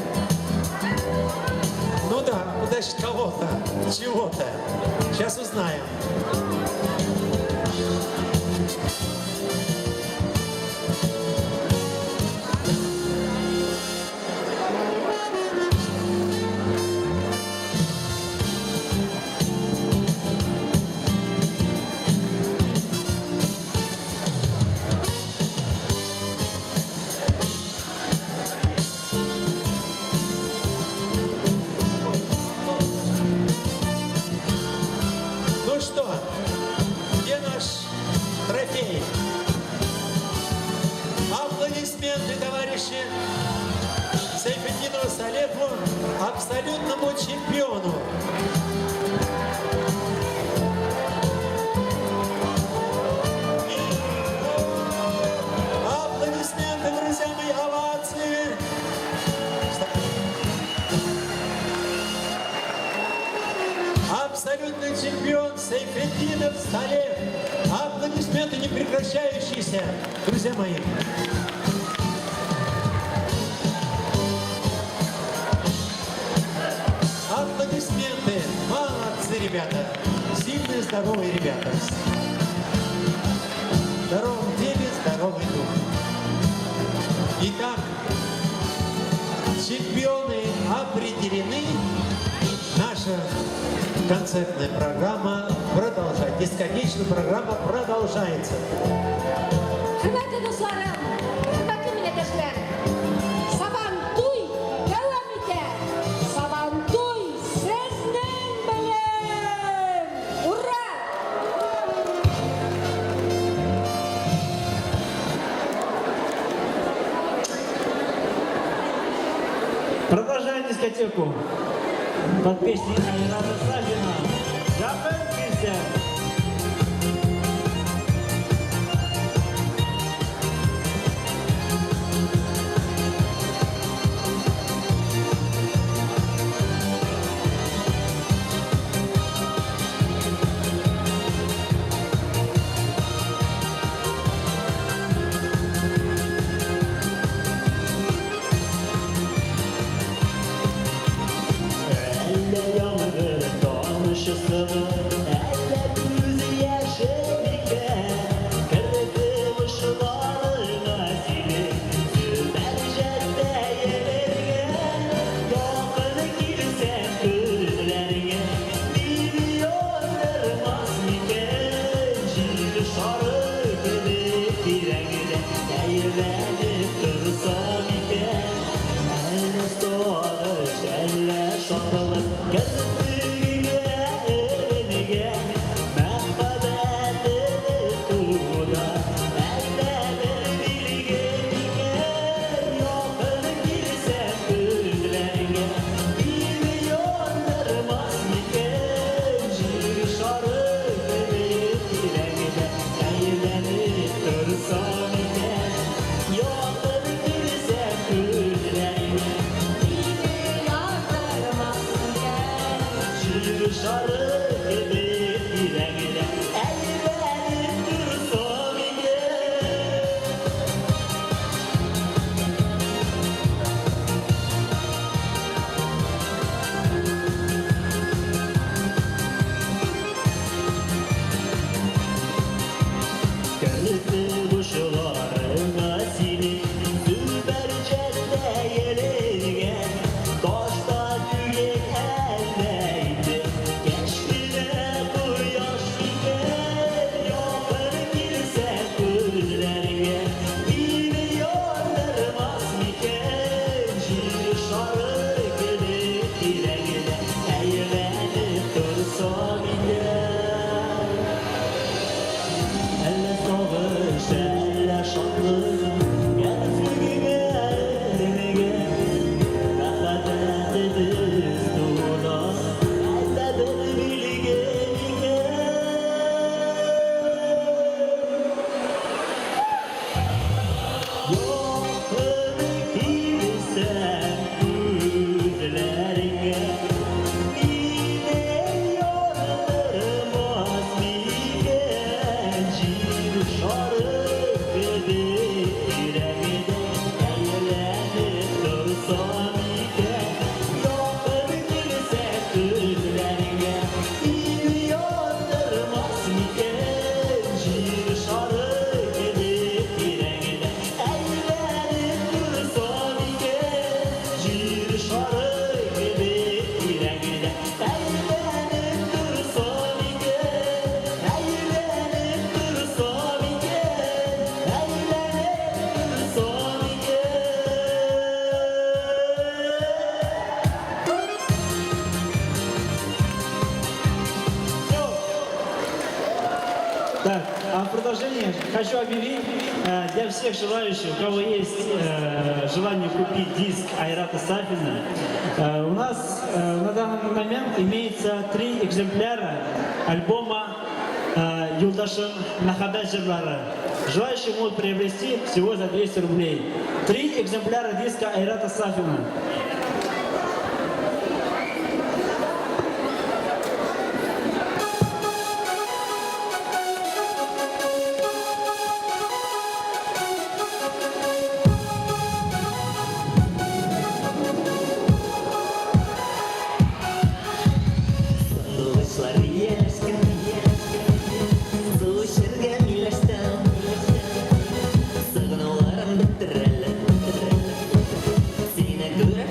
Ну да, значит, кого-то, чего-то. Сейчас узнаем. Сейфеддинову Салеху, абсолютному чемпиону. Аплодисменты, друзья мои, овации. Абсолютный чемпион Сейфеддинов Салех. Аплодисменты не прекращающиеся, друзья мои. Аплодисменты. Молодцы, ребята. Сильные, здоровые ребята. Здоровый теле, здоровый дух. Итак, чемпионы определены. Наша концертная программа продолжается. Дискотечная программа продолжается. Hürmetli dostlarım, hürmetli milletvekiler, Sabantuy devam eder. Sabantuy sizden bilen. Ура! Продолжаем дискотеку под песней Айрата Сафина. Запомните! хочу объявить для всех желающих, у кого есть желание купить диск Айрата Сафина, у нас на данный момент имеется 3 экземпляра альбома Юлдашин Нахабет Жерлара. Желающие могут приобрести всего за 200 рублей. 3 экземпляра диска Айрата Сафина. Сыгнуларым бітірілі, сені көріп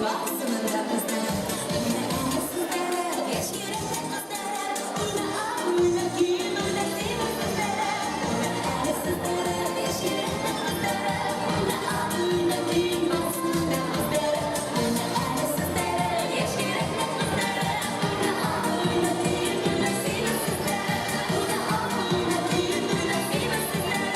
басынында қыздары Мына әлі сыздары еш керекті қыздары Мына ойна күйін ойна деймін қыздары Мына әлі сыздары еш керекті қыздары Мына ойна күйін басынында қыздары Мына әлі сыздары еш керекті қыздары Мына ойна күйін ойна деймін қыздары Мына ойна күйін ойна деймін қыздары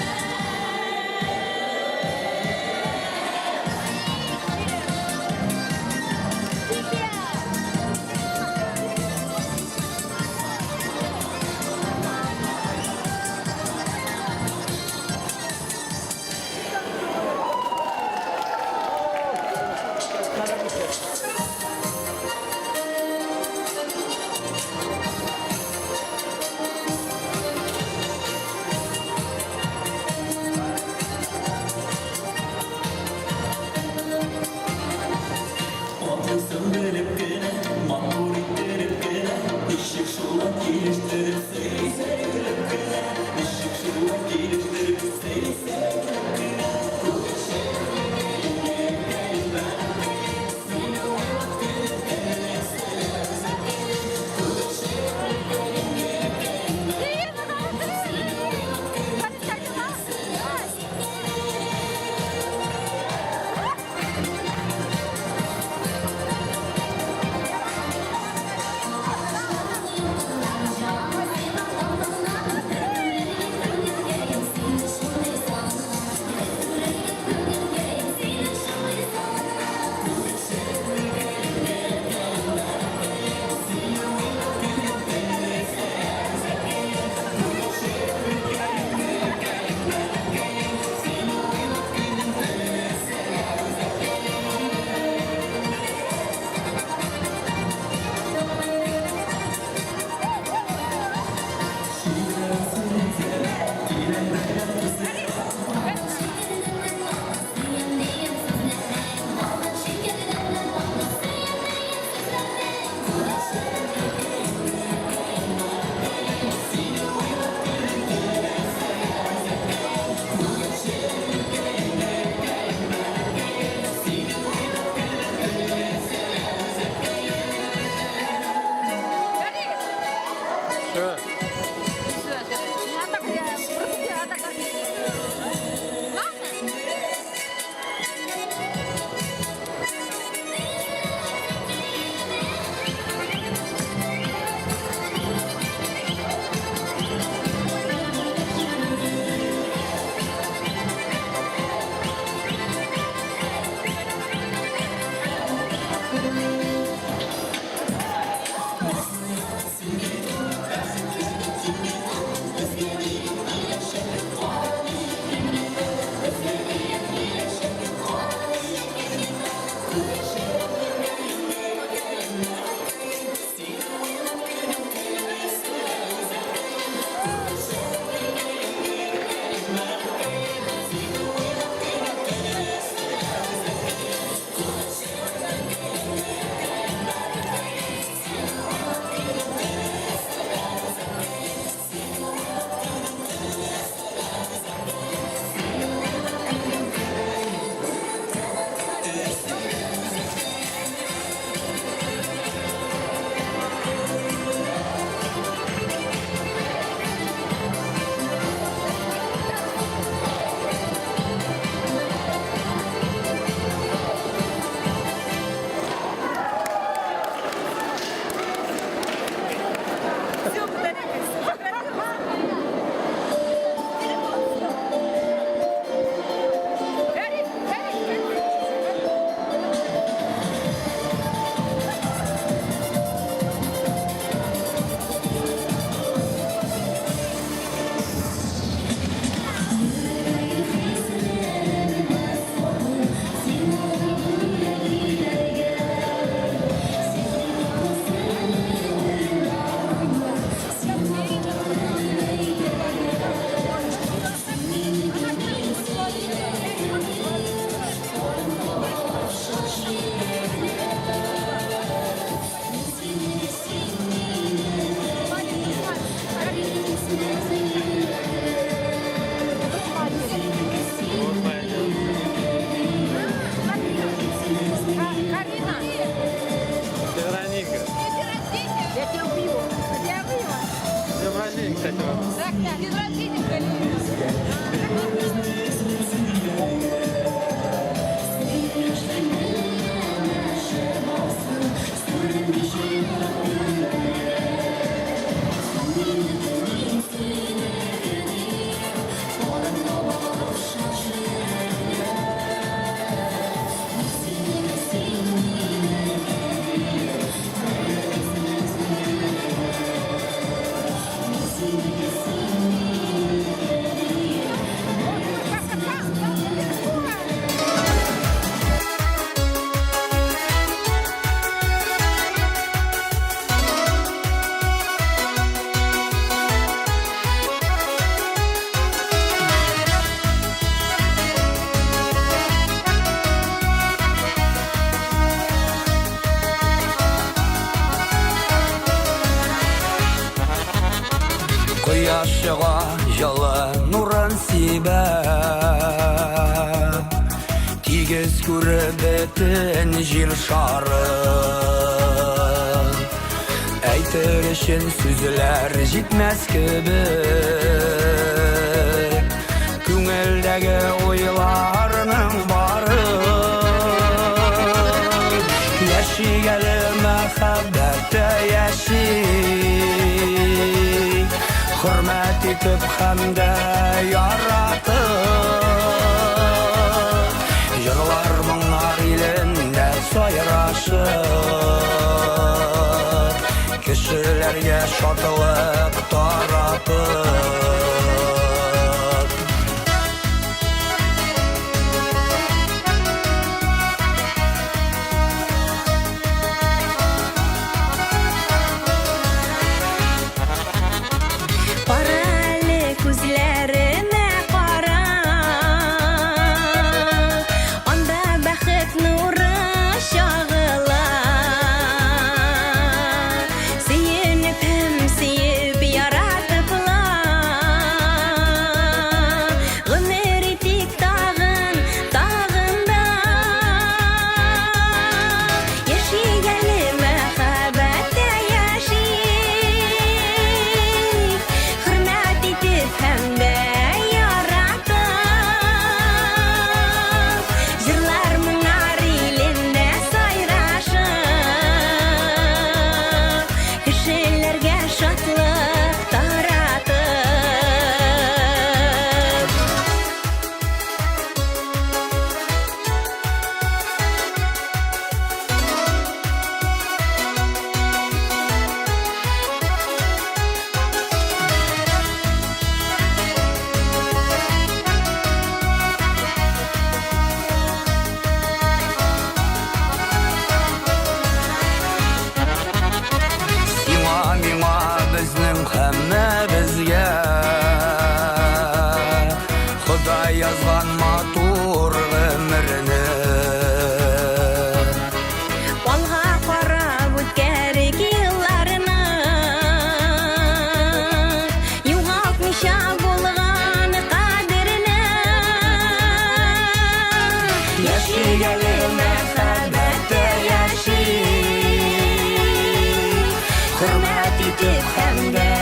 насибә тигез күреп бөтен җир шарын әйтер өчен сүзләр җитмәс кебек күңелдәге уйларның бары яшигәле мәхәббәттә яши hürmet itip hem de yaratır Yıllar bunlar ilinde sayraşır Kişilerge şadılık taratır Yazgan matur ömrünü Alğa qarab o'tkarik yıllarını Yo'qotmisha bo'lgan qadrini Yaşigeli muhabbatda yashi Hurmat etib hamda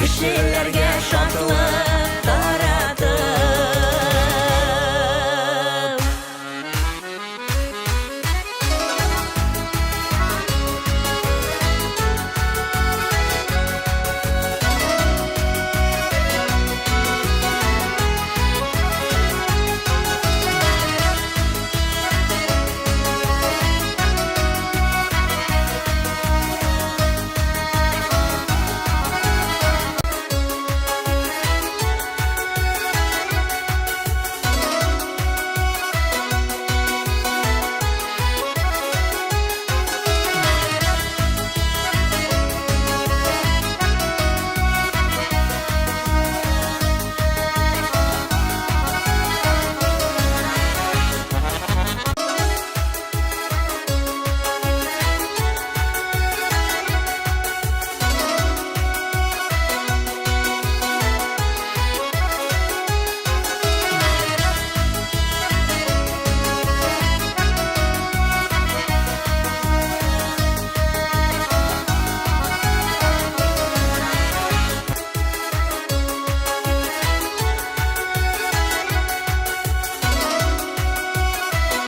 Kişilerge şatlık